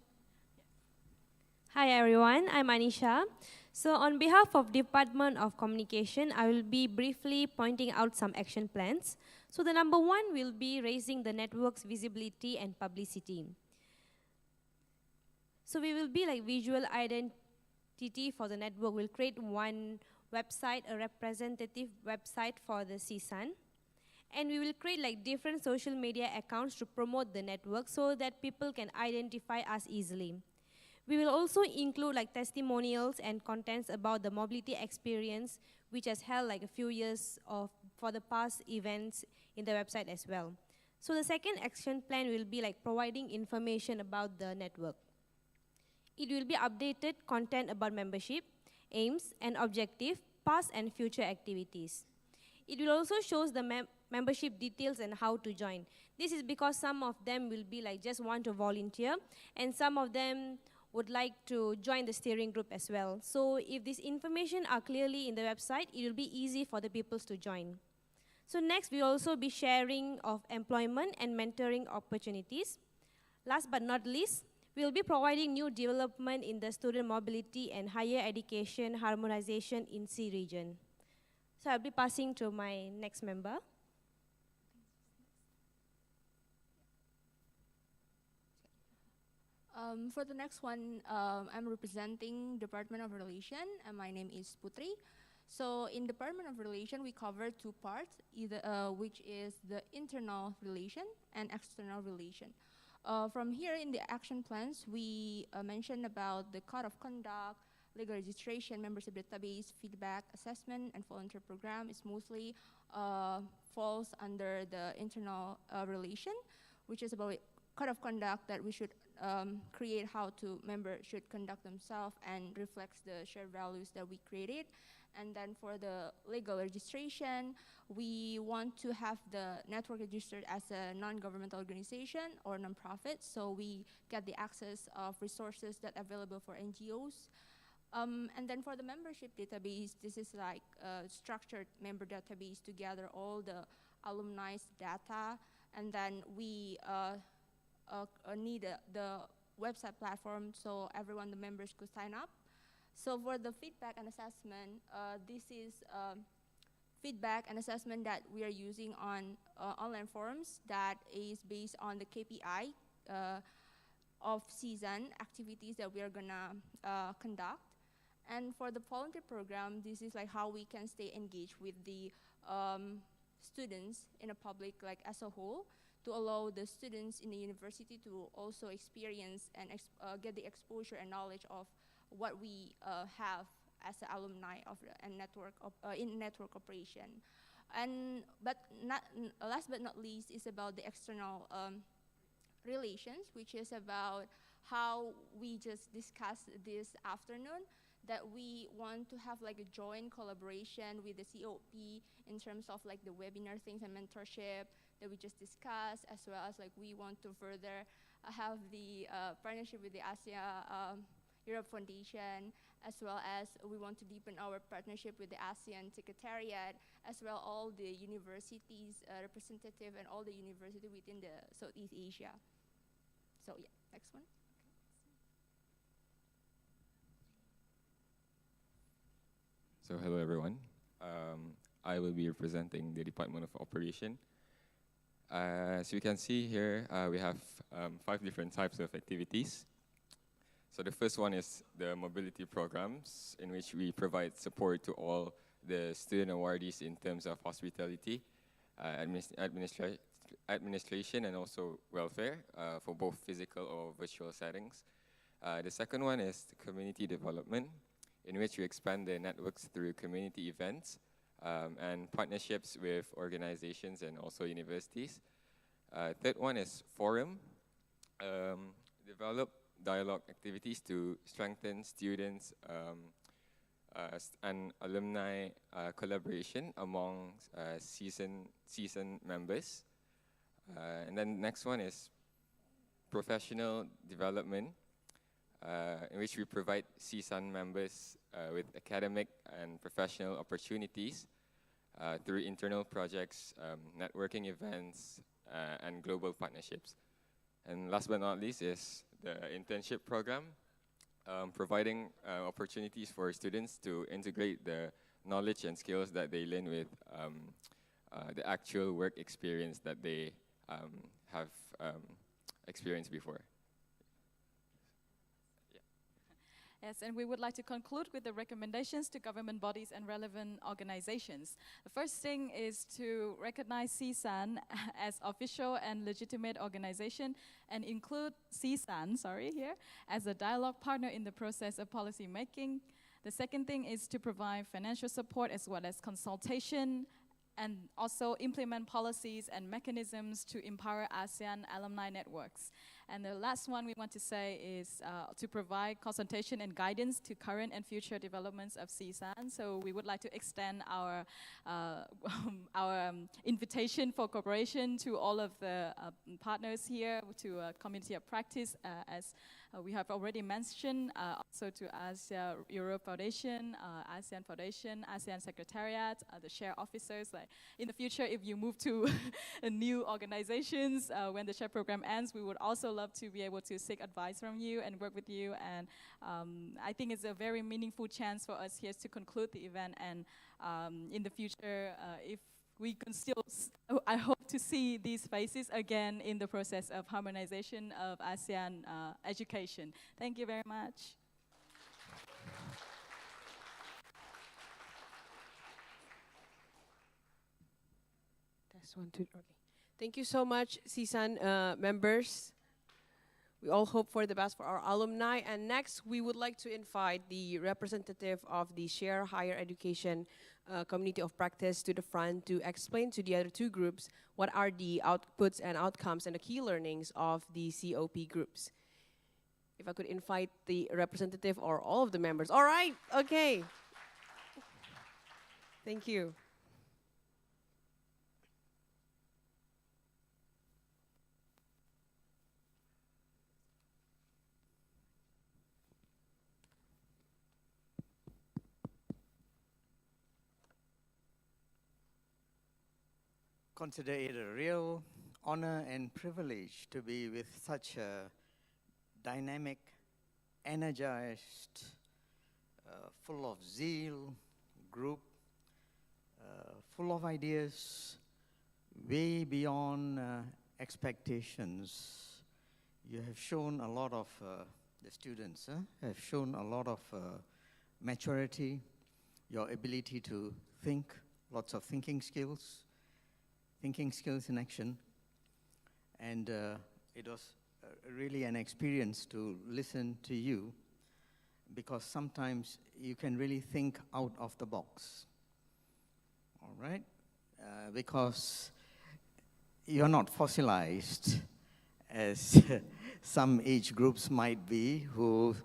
Hi everyone, I'm Anisha. So on behalf of Department of Communication, I will be briefly pointing out some action plans. So the number 1 will be raising the network's visibility and publicity. So we will be like visual identity for the network. We'll create one website, a representative website for the CSUN. And we will create like different social media accounts to promote the network so that people can identify us easily. We will also include like testimonials and contents about the mobility experience, which has held like a few years for the past events in the website as well. So the second action plan will be like providing information about the network. It will be updated content about membership, aims and objective, past and future activities. It will also show the membership details and how to join. This is because some of them will be like just want to volunteer, and some of them would like to join the steering group as well. So if this information are clearly in the website, it will be easy for the people to join. So next, we'll also be sharing of employment and mentoring opportunities. Last but not least, we will be providing new development in the student mobility and higher education harmonization in C region. So I'll be passing to my next member. For the next one, I'm representing Department of Relation, and my name is Putri. So in Department of Relation, we cover two parts, which is the internal relation and external relation. From here in the action plans, we mentioned about the code of conduct, legal registration, membership database, feedback, assessment, and volunteer program is mostly falls under the internal relation, which is about code of conduct that we should create how to members should conduct themselves and reflects the shared values that we created. And then for the legal registration, we want to have the network registered as a non-governmental organization or non-profit, so we get the access of resources that are available for NGOs. And then for the membership database, this is like a structured member database to gather all the alumni's data, and then we need the website platform so everyone, the members, could sign up. So for the feedback and assessment, this is feedback and assessment that we are using on online forums that is based on the KPI of season activities that we are gonna conduct. And for the volunteer program, this is like how we can stay engaged with the students in a public, like as a whole, to allow the students in the university to also experience and get the exposure and knowledge of what we have as an alumni of in network operation. And last but not least is about the external relations, which is about how we just discussed this afternoon, that we want to have like a joint collaboration with the COP in terms of like the webinar things and mentorship that we just discussed, as well as like we want to further have the partnership with the Asia Europe Foundation, as well as we want to deepen our partnership with the ASEAN Secretariat, as well all the universities representative and all the university within the Southeast Asia. So yeah, next one. So hello everyone. I will be representing the Department of Operation. As you can see here, we have 5 different types of activities. So the first one is the mobility programs, in which we provide support to all the student awardees in terms of hospitality, administration, and also welfare for both physical or virtual settings. The second one is the community development, in which we expand the networks through community events and partnerships with organizations and also universities. Third one is forum, develop dialogue activities to strengthen students and alumni collaboration among season members. And then next one is professional development, in which we provide CSUN members with academic and professional opportunities through internal projects, networking events, and global partnerships. And last but not least is the internship program, providing opportunities for students to integrate the knowledge and skills that they learn with the actual work experience that they have experienced before. Yes, and we would like to conclude with the recommendations to government bodies and relevant organizations. The first thing is to recognize CSUN as official and legitimate organization and include CSUN, here, as a dialogue partner in the process of policy making. The second thing is to provide financial support as well as consultation, and also implement policies and mechanisms to empower ASEAN alumni networks. And the last one we want to say is to provide consultation and guidance to current and future developments of CSUN. So we would like to extend our invitation for cooperation to all of the partners here, to a community of practice as We have already mentioned also to Asia Europe Foundation, ASEAN Foundation, ASEAN Secretariat, the share officers. Like in the future, if you move to new organizations, when the share program ends, we would also love to be able to seek advice from you and work with you. And I think it's a very meaningful chance for us here to conclude the event. And in the future, if we can still, I hope to see these faces again in the process of harmonization of ASEAN education. Thank you very much. Test 1, 2, okay. Thank you so much, CSUN members. We all hope for the best for our alumni. And next, we would like to invite the representative of the Share Higher Education Community of Practice to the front to explain to the other two groups what are the outputs and outcomes and the key learnings of the COP groups. If I could invite the representative or all of the members. All right, okay. Thank you. Consider it a real honor and privilege to be with such a dynamic, energized, full of zeal group, full of ideas, way beyond expectations. You have shown a lot of, the students have shown a lot of maturity, your ability to think, lots of thinking skills in action. And it was really an experience to listen to you, because sometimes you can really think out of the box, all right? Because you're not fossilized as some age groups might be who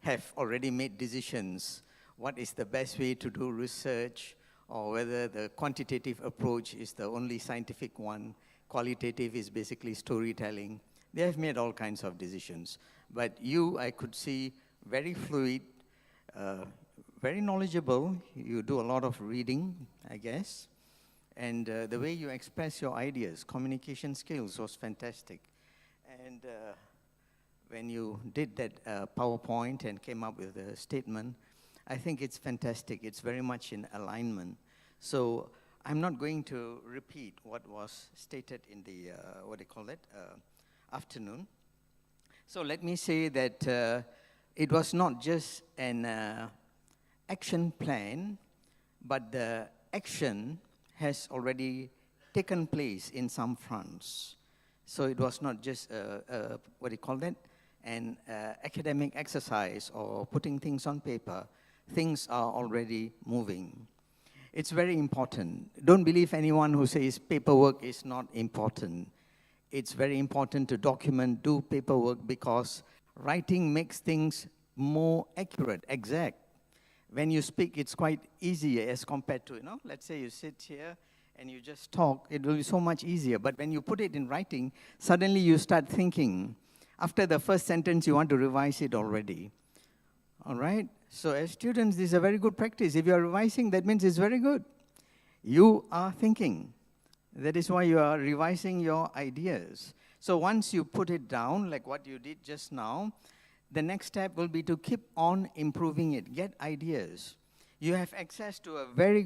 have already made decisions. What is the best way to do research, or whether the quantitative approach is the only scientific one, qualitative is basically storytelling. They have made all kinds of decisions. But you, I could see, very fluid, very knowledgeable. You do a lot of reading, I guess. And the way you express your ideas, communication skills was fantastic. And when you did that PowerPoint and came up with a statement, I think it's fantastic. It's very much in alignment. So I'm not going to repeat what was stated in the, afternoon. So let me say that it was not just an action plan, but the action has already taken place in some fronts. So it was not just an academic exercise or putting things on paper. Things are already moving. It's very important. Don't believe anyone who says paperwork is not important. It's very important to document, do paperwork, because writing makes things more accurate, exact. When you speak, it's quite easier as compared to, let's say you sit here and you just talk, it will be so much easier. But when you put it in writing, suddenly you start thinking. After the first sentence, you want to revise it already. All right? So as students, this is a very good practice. If you are revising, that means it's very good. You are thinking. That is why you are revising your ideas. So once you put it down, like what you did just now, the next step will be to keep on improving it, get ideas. You have access to a very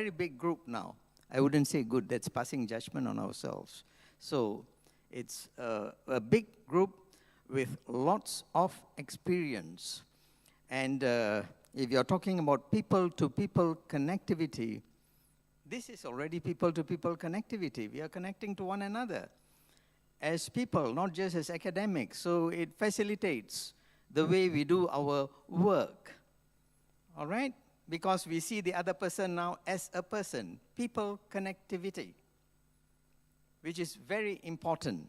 big group now. I wouldn't say good, that's passing judgment on ourselves. So it's a big group with lots of experience. And if you're talking about people-to-people connectivity, this is already people-to-people connectivity. We are connecting to one another as people, not just as academics. So it facilitates the way we do our work, all right? Because we see the other person now as a person, people connectivity, which is very important,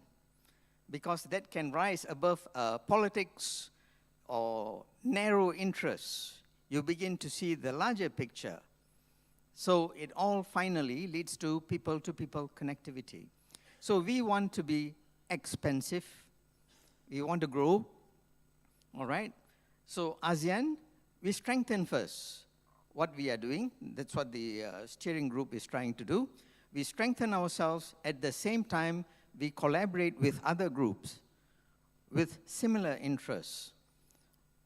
because that can rise above politics or narrow interests. You begin to see the larger picture. So it all finally leads to people-to-people connectivity. So we want to be expansive. We want to grow, all right? So ASEAN, we strengthen first what we are doing. That's what the steering group is trying to do. We strengthen ourselves. At the same time, we collaborate with other groups with similar interests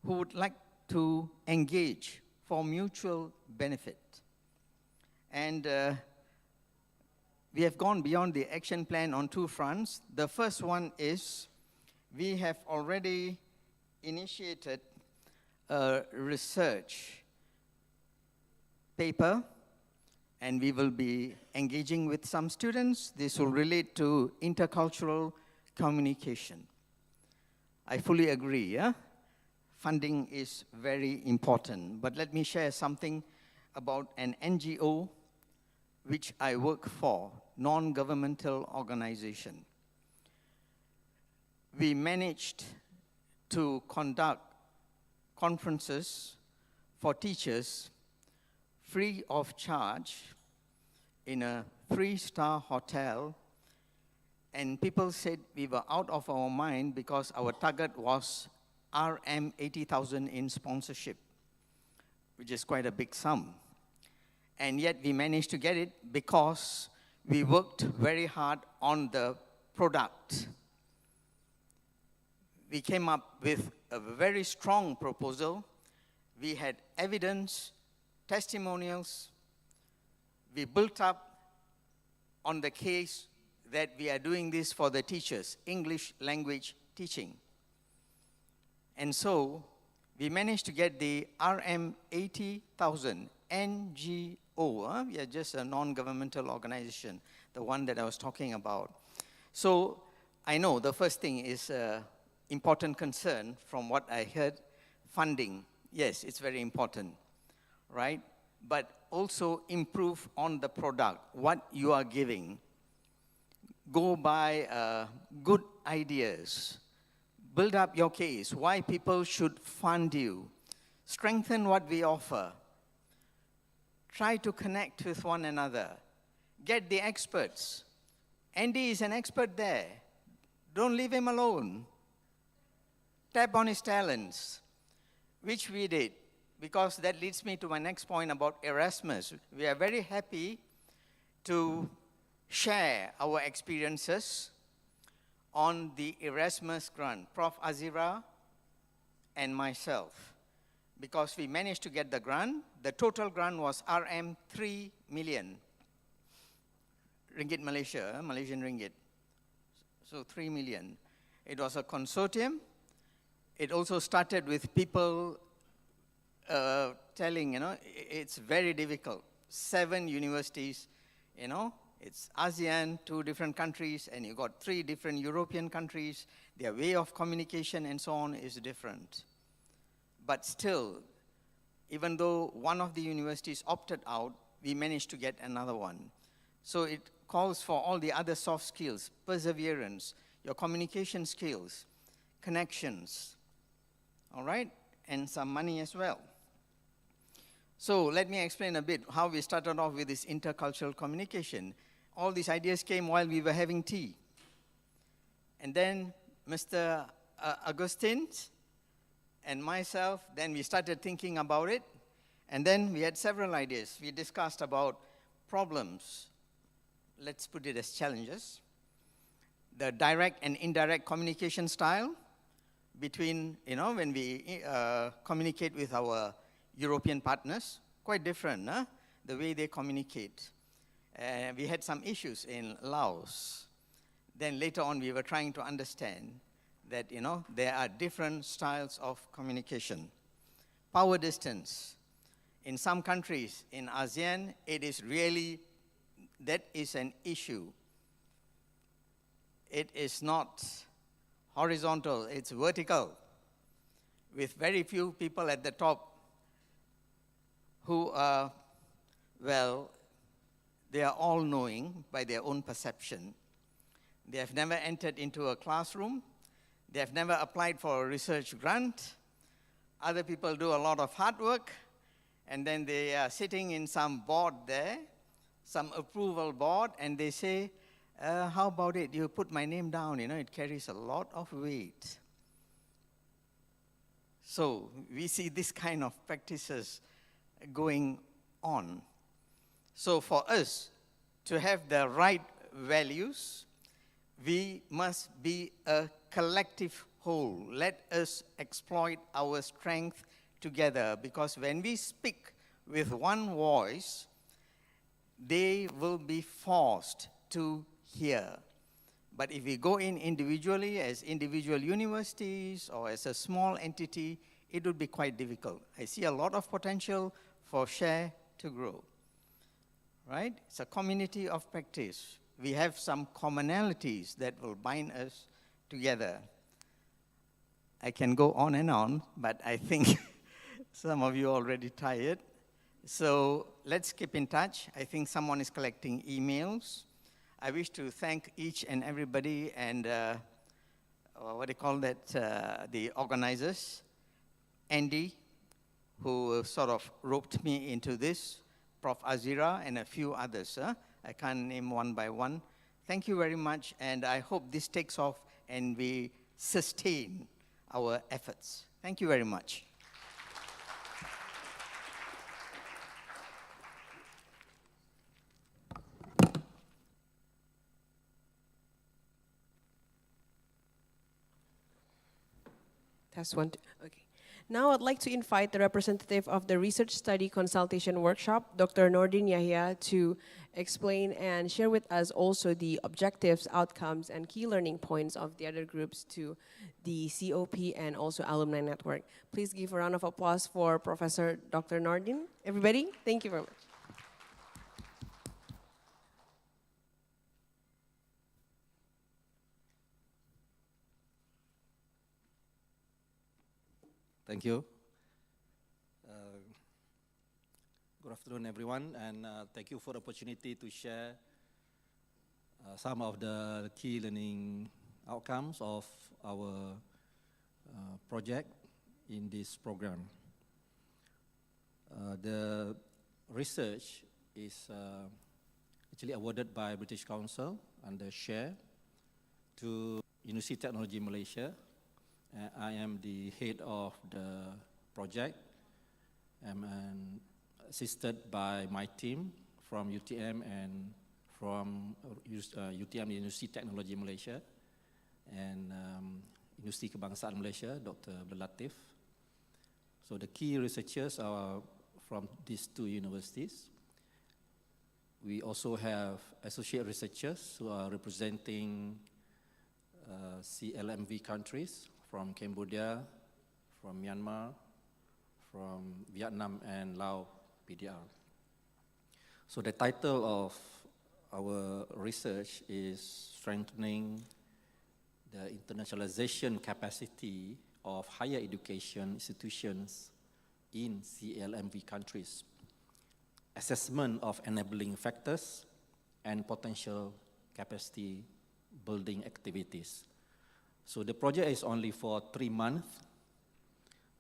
who would like to engage for mutual benefit. And we have gone beyond the action plan on two fronts. The first one is we have already initiated a research paper, and we will be engaging with some students. This will relate to intercultural communication. I fully agree, yeah? Funding is very important, but let me share something about an NGO which I work for, non-governmental organization. We managed to conduct conferences for teachers free of charge in a 3-star hotel, and people said we were out of our mind because our target was RM 80,000 in sponsorship, which is quite a big sum. And yet we managed to get it because we worked very hard on the product. We came up with a very strong proposal. We had evidence, testimonials. We built up on the case that we are doing this for the teachers, English language teaching. And so we managed to get the RM 80,000 NGO. We are just a non-governmental organization, the one that I was talking about. So I know the first thing is important concern from what I heard, funding. Yes, it's very important, right? But also improve on the product, what you are giving. Go by good ideas. Build up your case, why people should fund you. Strengthen what we offer. Try to connect with one another. Get the experts. Andy is an expert there. Don't leave him alone. Tap on his talents, which we did, because that leads me to my next point about Erasmus. We are very happy to share our experiences on the Erasmus grant, Prof. Azira and myself, because we managed to get the grant. The total grant was RM 3 million, ringgit Malaysia, Malaysian ringgit, so 3 million. It was a consortium. It also started with people telling, it's very difficult. 7 universities, it's ASEAN, 2 different countries, and you got 3 different European countries. Their way of communication and so on is different. But still, even though one of the universities opted out, we managed to get another one. So it calls for all the other soft skills, perseverance, your communication skills, connections, all right? And some money as well. So let me explain a bit how we started off with this intercultural communication. All these ideas came while we were having tea. And then Mr. Agustin and myself, then we started thinking about it. And then we had several ideas. We discussed about problems, let's put it as challenges, the direct and indirect communication style between, when we communicate with our European partners, quite different, the way they communicate. We had some issues in Laos. Then later on, we were trying to understand that, there are different styles of communication. Power distance. In some countries in ASEAN, it is really, that is an issue. It is not horizontal, it's vertical, with very few people at the top who are, well, they are all-knowing by their own perception. They have never entered into a classroom. They have never applied for a research grant. Other people do a lot of hard work, and then they are sitting in some board there, some approval board, and they say, how about it? You put my name down, it carries a lot of weight. So we see this kind of practices going on. So for us to have the right values, we must be a collective whole. Let us exploit our strength together, because when we speak with one voice, they will be forced to hear. But if we go in individually as individual universities or as a small entity, it would be quite difficult. I see a lot of potential for SHARE to grow, right? It's a community of practice. We have some commonalities that will bind us together. I can go on and on, but I think some of you are already tired. So let's keep in touch. I think someone is collecting emails. I wish to thank each and everybody and what do you call that, the organizers. Andy, who sort of roped me into this, Prof. Azira, and a few others. I can't name one by one. Thank you very much, and I hope this takes off and we sustain our efforts. Thank you very much. Test one, two. Okay. Now I'd like to invite the representative of the Research Study Consultation Workshop, Dr. Nordin Yahya, to explain and share with us also the objectives, outcomes, and key learning points of the other groups to the COP and also Alumni Network. Please give a round of applause for Professor Dr. Nordin. Everybody, thank you very much. Thank you. Good afternoon, everyone, and thank you for the opportunity to share some of the key learning outcomes of our project in this program. The research is actually awarded by British Council under SHARE to University Technology Malaysia. I am the head of the project. I'm assisted by my team from UTM and from UTM University Technology Malaysia and University Kebangsaan Malaysia, Dr. Abdul Latif. So the key researchers are from these two universities. We also have associate researchers who are representing CLMV countries from Cambodia, from Myanmar, from Vietnam and Laos PDR. So the title of our research is Strengthening the Internationalization Capacity of Higher Education Institutions in CLMV countries, Assessment of Enabling Factors and Potential Capacity Building Activities. So the project is only for 3 months.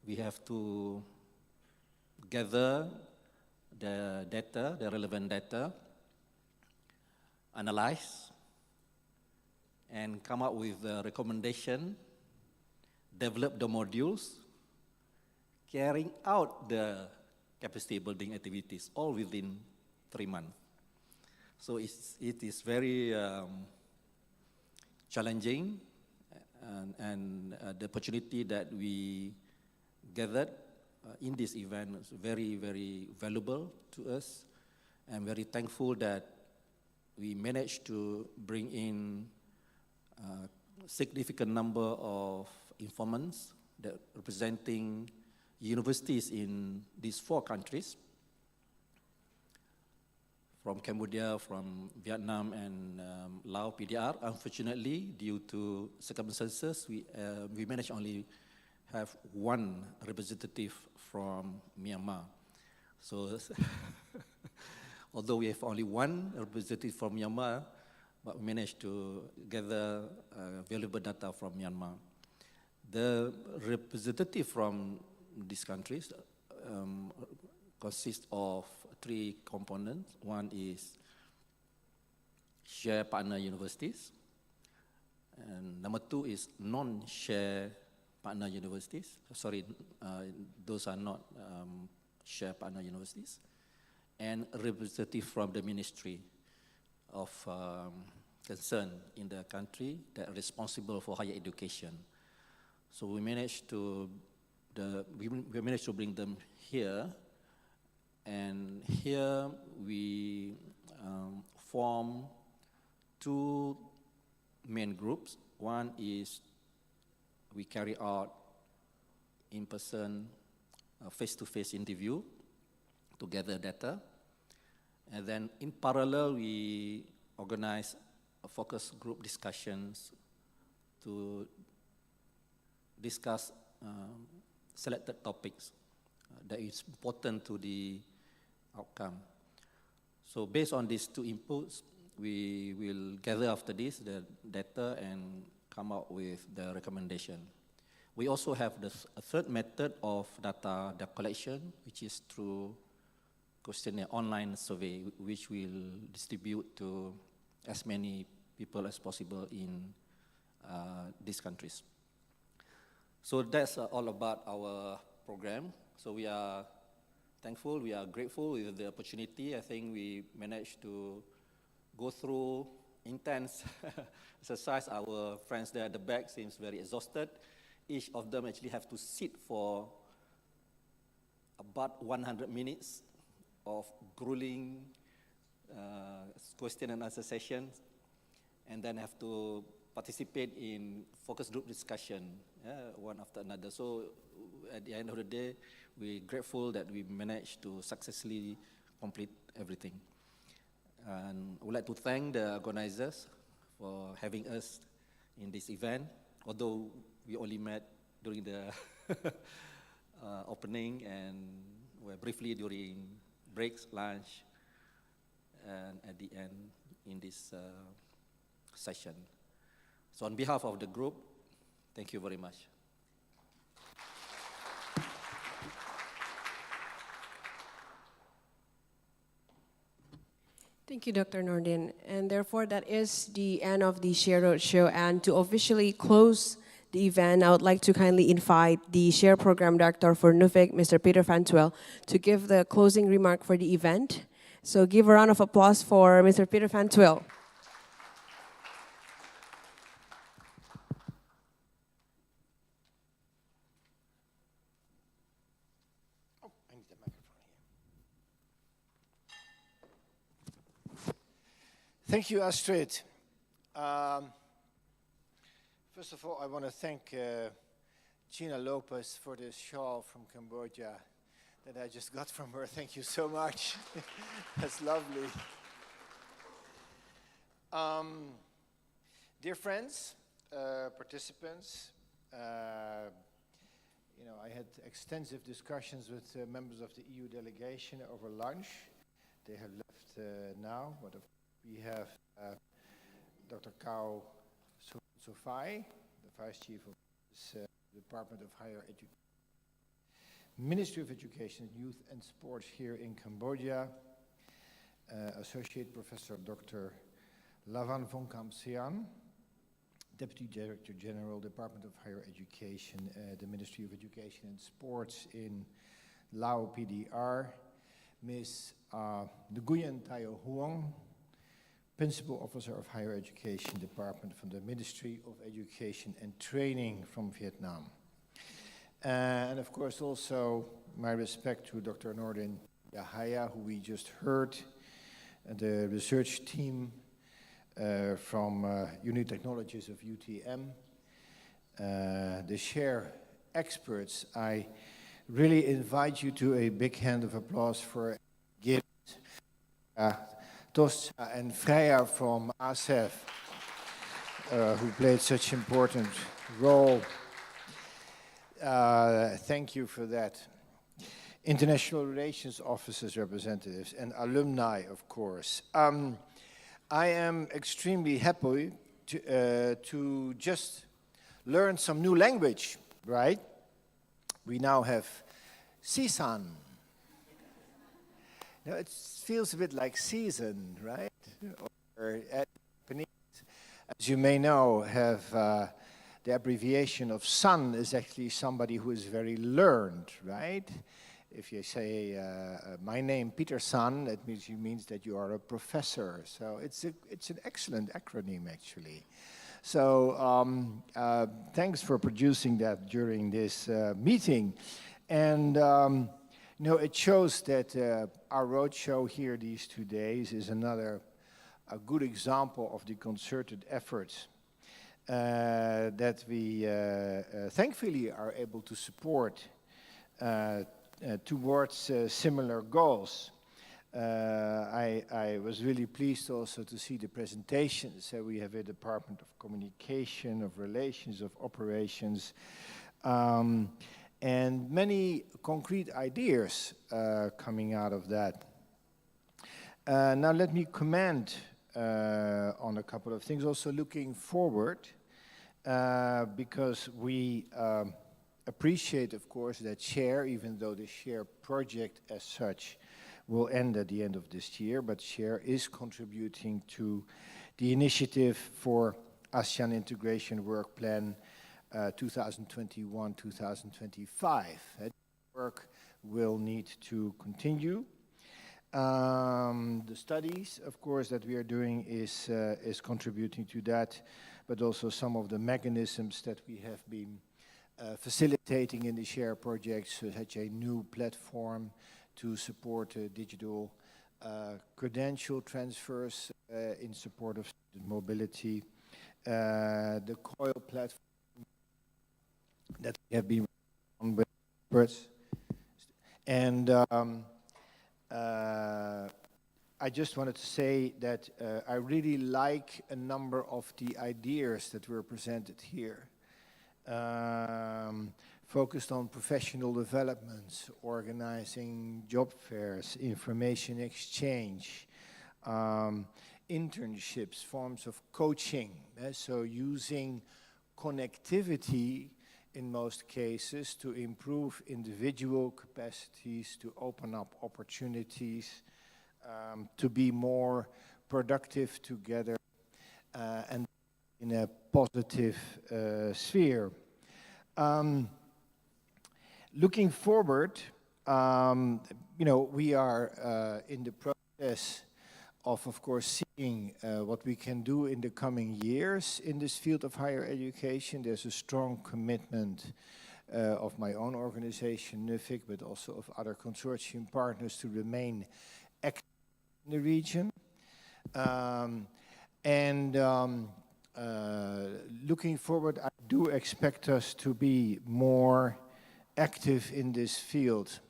We have to gather the data, the relevant data, analyze, and come up with a recommendation, develop the modules, carrying out the capacity building activities, all within 3 months. So it is very challenging, and the opportunity that we gathered in this event is very, very valuable to us. I'm very thankful that we managed to bring in a significant number of informants that representing universities in these 4 countries, from Cambodia, from Vietnam, and Laos PDR. Unfortunately, due to circumstances, we managed only have 1 representative from Myanmar. So, although we have only 1 representative from Myanmar, but we managed to gather valuable data from Myanmar. The representative from these countries consists of 3 components. One is SHARE partner universities, and number 2 is non-SHARE partner universities. Sorry, those are not share partner universities. And a representative from the Ministry of concern in the country that are responsible for higher education. So we managed to bring them here, and here we form two main groups. One is we carry out in-person, face-to-face interview to gather data. And then in parallel, we organize a focus group discussions to discuss selected topics that is important to the outcome. So based on these two inputs, we will gather after this the data and come out with the recommendation. We also have a third method of data collection, which is through questionnaire online survey, which we'll distribute to as many people as possible in these countries. So that's all about our program. So we are thankful, we are grateful with the opportunity. I think we managed to go through intense exercise. Our friends there at the back seems very exhausted. Each of them actually have to sit for about 100 minutes of grueling question and answer sessions, and then have to participate in focus group discussion, one after another. So at the end of the day, we're grateful that we managed to successfully complete everything. And I would like to thank the organizers for having us in this event, although we only met during the opening and were briefly during breaks, lunch, and at the end in this session. So on behalf of the group, thank you very much. Thank you, Dr. Nordin. And therefore, that is the end of the Share Roadshow. And to officially close the event, I would like to kindly invite the Share Program Director for NUFIC, Mr. Peter Van Twel, to give the closing remark for the event. So give a round of applause for Mr. Peter Van Twel. Thank you, Astrid. First of all, I want to thank Gina Lopez for this shawl from Cambodia that I just got from her. Thank you so much. That's lovely. Dear friends, participants, I had extensive discussions with members of the EU delegation over lunch. They have left now, but we have Dr. Kao Sofai, the Vice Chief of the Department of Higher Education, Ministry of Education, Youth and Sports here in Cambodia, Associate Professor Dr. Lavan Vongkam Sian, Deputy Director General, Department of Higher Education, the Ministry of Education and Sports in Lao PDR, Ms. Nguyen Tayo Huong, Principal Officer of Higher Education Department from the Ministry of Education and Training from Vietnam. And of course also my respect to Dr. Nordin Yahaya, who we just heard, the research team from Unique Technologies of UTM, the SHARE experts. I really invite you to a big hand of applause for Git, Tosca and Freya from ASEF, who played such an important role. Thank you for that. International Relations Officers representatives and alumni, of course. I am extremely happy to just learn some new language, right? We now have Sisan. Now it feels a bit like season, right? Or Japanese, as you may know, have the abbreviation of son is actually somebody who is very learned, right? If you say, my name Peterson, that means that you are a professor. So it's an excellent acronym, actually. So thanks for producing that during this meeting. And you know, it shows that our roadshow here these 2 days is a good example of the concerted efforts that we thankfully are able to support towards similar goals. I was really pleased also to see the presentations. We have a Department of Communication, of Relations, of Operations, and many concrete ideas coming out of that. Now let me comment on a couple of things, also looking forward, because we appreciate, of course, that SHARE, even though the SHARE project as such will end at the end of this year, but SHARE is contributing to the initiative for ASEAN Integration Work Plan 2021-2025. That work will need to continue. The studies, of course, that we are doing is contributing to that, but also some of the mechanisms that we have been facilitating in the SHARE project, such a new platform to support digital credential transfers in support of student mobility, the COIL platform that we have been on with experts. And I just wanted to say that I really like a number of the ideas that were presented here. Focused on professional developments, organizing job fairs, information exchange, internships, forms of coaching. So using connectivity in most cases to improve individual capacities, to open up opportunities, to be more productive together and in a positive sphere. Looking forward, you know, we are in the process of course, seeing what we can do in the coming years in this field of higher education. There's a strong commitment of my own organization, NUFIC, but also of other consortium partners to remain active in the region. Looking forward, I do expect us to be more active in this field.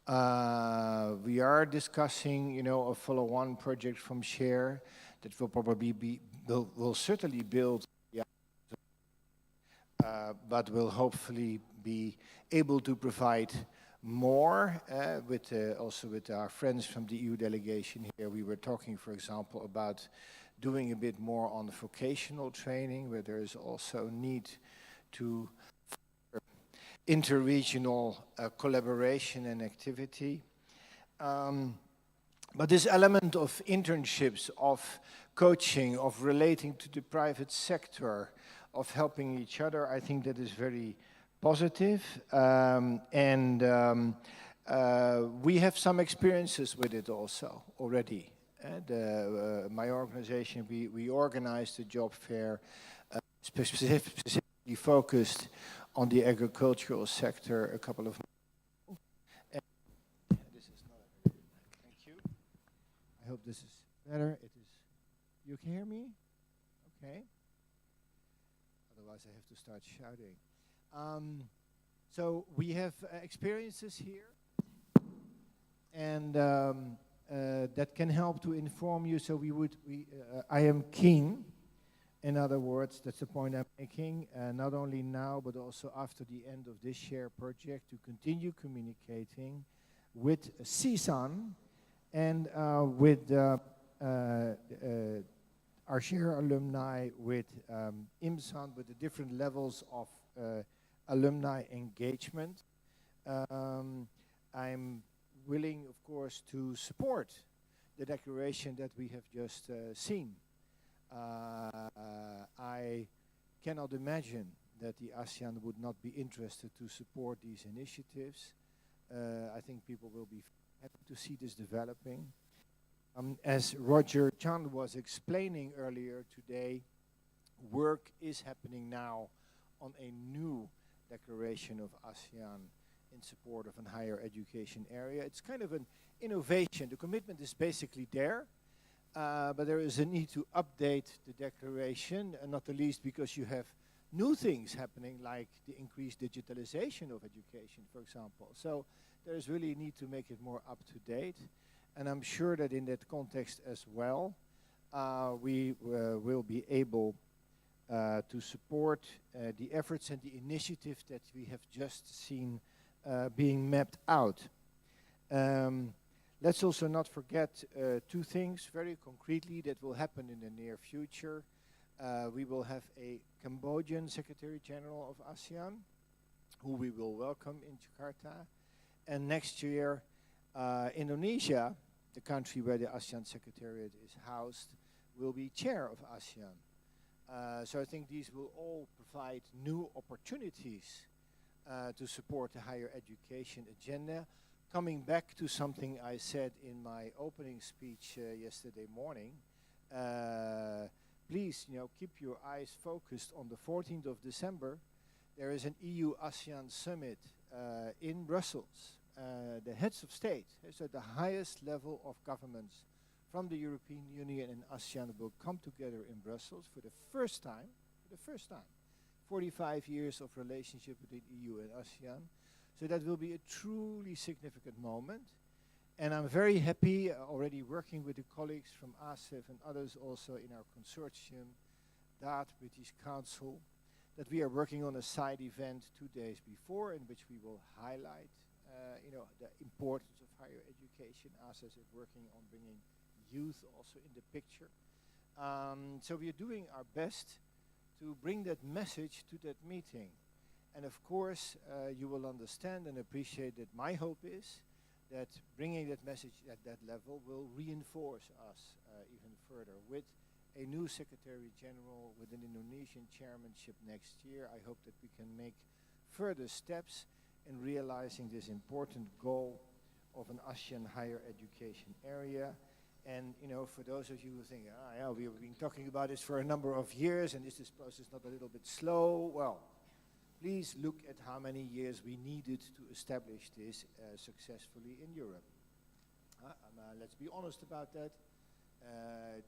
We are discussing, you know, a follow-on project from SHARE that will probably will certainly build, but will hopefully be able to provide more also with our friends from the EU delegation here. We were talking, for example, about doing a bit more on the vocational training, where there is also need to interregional collaboration and activity. But this element of internships, of coaching, of relating to the private sector, of helping each other, I think that is very positive. We have some experiences with it also already. My organization, we organized a job fair specifically focused on the agricultural sector a couple of months ago. This is not a very good. Thank you. I hope this is better. It is. You can hear me? Okay. Otherwise, I have to start shouting. So we have experiences here, and that can help to inform you. So I am keen. In other words, that's the point I'm making, not only now, but also after the end of this SHARE project, to continue communicating with CSUN and with our SHARE alumni, with IMSUN, with the different levels of alumni engagement. I'm willing, of course, to support the declaration that we have just seen. I cannot imagine that the ASEAN would not be interested to support these initiatives. I think people will be happy to see this developing. As Roger Chan was explaining earlier today, work is happening now on a new declaration of ASEAN in support of a higher education area. It's kind of an innovation. The commitment is basically there, but there is a need to update the declaration, and not the least because you have new things happening like the increased digitalization of education, for example. So there is really a need to make it more up to date, and I'm sure that in that context as well, we will be able to support the efforts and the initiatives that we have just seen being mapped out. Let's also not forget two things very concretely that will happen in the near future. We will have a Cambodian Secretary General of ASEAN, who we will welcome in Jakarta. And next year, Indonesia, the country where the ASEAN Secretariat is housed, will be chair of ASEAN. So I think these will all provide new opportunities to support the higher education agenda. Coming back to something I said in my opening speech yesterday morning, please, keep your eyes focused on the 14th of December. There is an EU-ASEAN summit in Brussels. The heads of state, so at the highest level of governments from the European Union and ASEAN will come together in Brussels for the first time, 45 years of relationship between EU and ASEAN. So that will be a truly significant moment. And I'm very happy already working with the colleagues from ASEF and others also in our consortium, that British Council, that we are working on a side event 2 days before in which we will highlight the importance of higher education. ASEF is working on bringing youth also in the picture. So we are doing our best to bring that message to that meeting. And of course, you will understand and appreciate that my hope is that bringing that message at that level will reinforce us even further. With a new Secretary General, with an Indonesian chairmanship next year, I hope that we can make further steps in realizing this important goal of an ASEAN higher education area. And for those of you who think, yeah, we've been talking about this for a number of years, and is this process not a little bit slow? Well, please look at how many years we needed to establish this successfully in Europe. Let's be honest about that.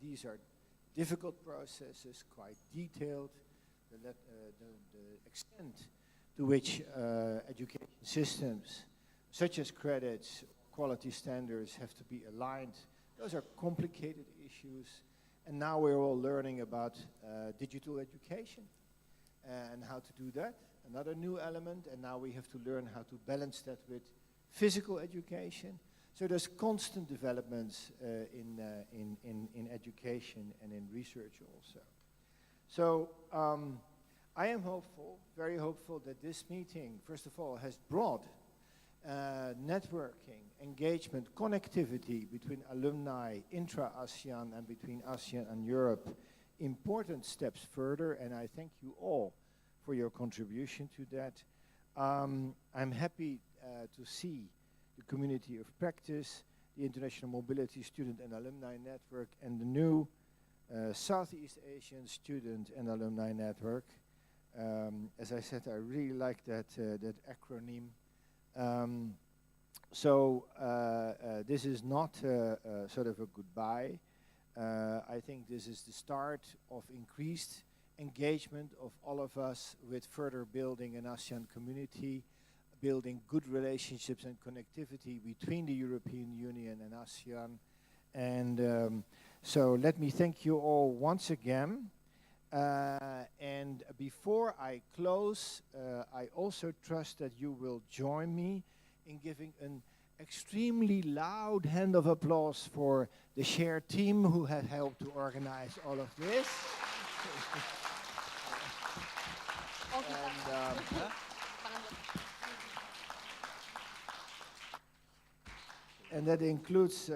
These are difficult processes, quite detailed. The extent to which education systems, such as credits, quality standards, have to be aligned, those are complicated issues. And now we're all learning about digital education and how to do that. Another new element, and now we have to learn how to balance that with physical education. So there's constant developments in education and in research also. So I am hopeful, very hopeful, that this meeting, first of all, has brought networking, engagement, connectivity between alumni, intra-ASEAN, and between ASEAN and Europe, important steps further, and I thank you all for your contribution to that. I'm happy to see the community of practice, the International Mobility Student and Alumni Network, and the new Southeast Asian Student and Alumni Network. As I said, I really like that acronym. So this is not sort of a goodbye. I think this is the start of increased engagement of all of us with further building an ASEAN community, building good relationships and connectivity between the European Union and ASEAN. And so let me thank you all once again. And before I close, I also trust that you will join me in giving an extremely loud hand of applause for the SHARE team who have helped to organize all of this. And that includes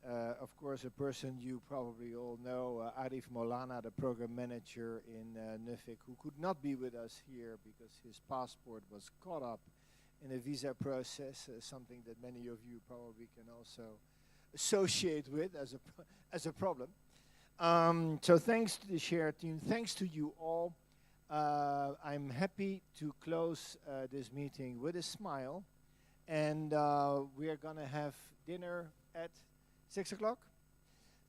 of course, a person you probably all know, Arif Molana, the program manager in Nuffic, who could not be with us here because his passport was caught up in a visa process, something that many of you probably can also associate with as a problem. So thanks to the share team, thanks to you all. I'm happy to close this meeting with a smile, and we are going to have dinner at 6 o'clock.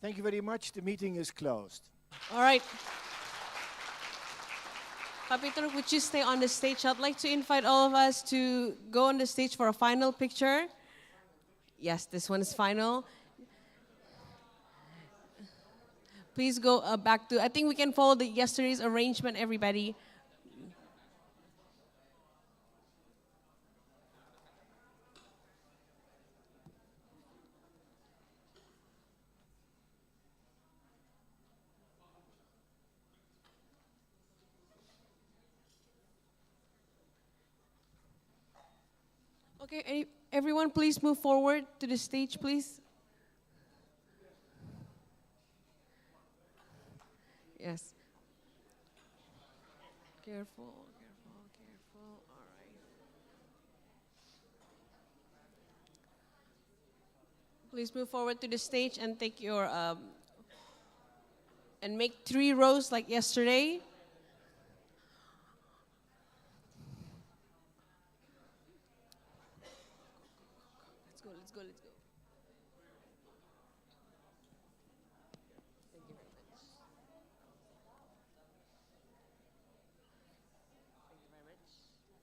Thank you very much. The meeting is closed. All right. Kapiter, would you stay on the stage? I'd like to invite all of us to go on the stage for a final picture. Yes, this one is final. Please go back to, I think we can follow yesterday's arrangement, everybody. Okay, everyone please move forward to the stage, please. Yes. Careful, careful, careful. All right. Please move forward to the stage and take your and make 3 rows like yesterday. Let's go, let's go, let's go. Thank you very much. Thank you very much.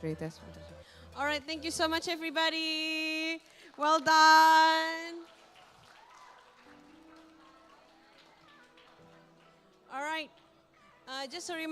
Greatest. All right, thank you so much, everybody. Well done. All right, just a reminder.